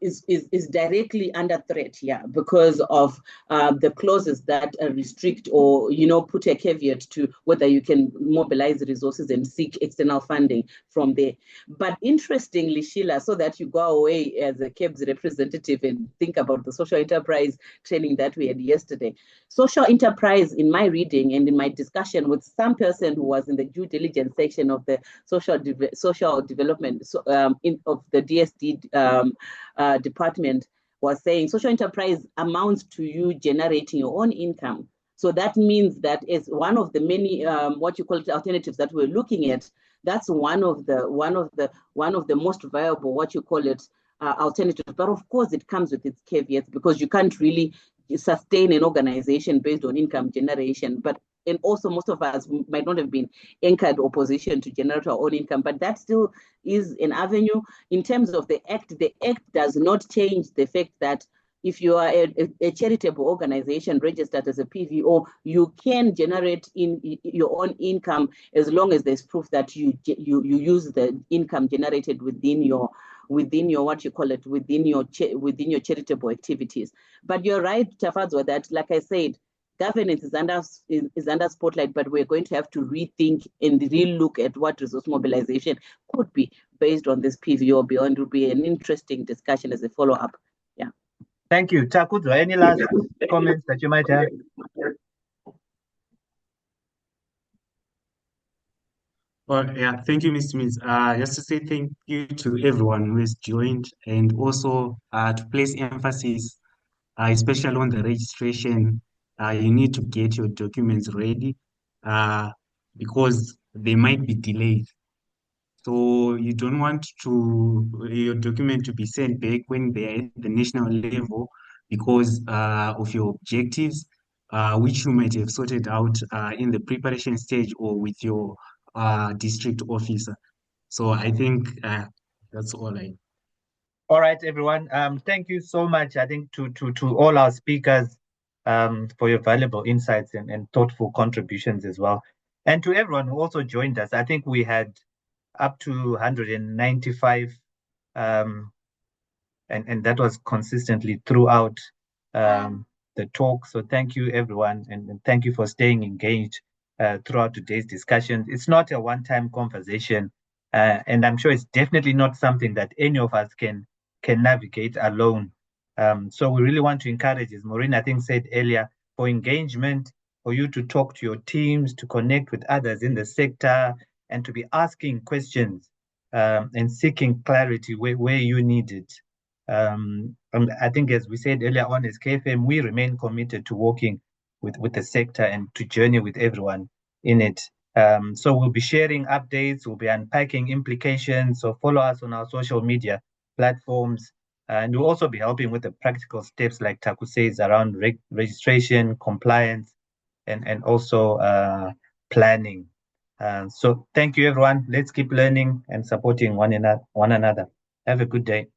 is directly under threat here because of the clauses that restrict or put a caveat to whether you can mobilize resources and seek external funding from there. But interestingly, Sheila, so that you go away as a KEBS representative and think about the social enterprise training that we had yesterday. Social enterprise, in my reading and in my discussion with some person who was in the due diligence section of the social development of the DSD department, was saying social enterprise amounts to you generating your own income. So that means that is one of the many what you call it alternatives that we're looking at. That's one of the most viable, what you call it, alternatives. But of course, it comes with its caveats, because you can't really sustain an organization based on income generation. And also, most of us might not have been anchored or positioned to generate our own income, but that still is an avenue. In terms of the Act does not change the fact that if you are a charitable organization registered as a PVO, you can generate your own income as long as there's proof that you use the income generated within your what you call it, within your charitable activities. But you're right, Tafadzwa, that, like I said, governance is under spotlight, but we're going to have to rethink and re-look at what resource mobilization could be based on this PVO beyond. It will be an interesting discussion as a follow-up. Yeah. Thank you. Takudwa, any last comments that you might have? Well, yeah, thank you, Mr. Mills. Just to say thank you to everyone who has joined, and also to place emphasis, especially on the registration. You need to get your documents ready because there might be delays. So you don't want your document to be sent back when they're at the national level because of your objectives, which you might have sorted out in the preparation stage or with your district officer. So I think that's all All right, everyone. Thank you so much. I think to all our speakers for your valuable insights and thoughtful contributions as well. And to everyone who also joined us. I think we had up to 195 and that was consistently throughout the talk. So thank you, everyone, and thank you for staying engaged throughout today's discussion. It's not a one-time conversation, and I'm sure it's definitely not something that any of us can navigate alone. So we really want to encourage, as Maureen, I think, said earlier, for engagement, for you to talk to your teams, to connect with others in the sector, and to be asking questions and seeking clarity where you need it. And I think, as we said earlier on, as KFM, we remain committed to working with the sector and to journey with everyone in it. So we'll be sharing updates, we'll be unpacking implications. So follow us on our social media platforms, and we'll also be helping with the practical steps, like Taku says, around registration, compliance, and also planning. So thank you, everyone. Let's keep learning and supporting one another. Have a good day.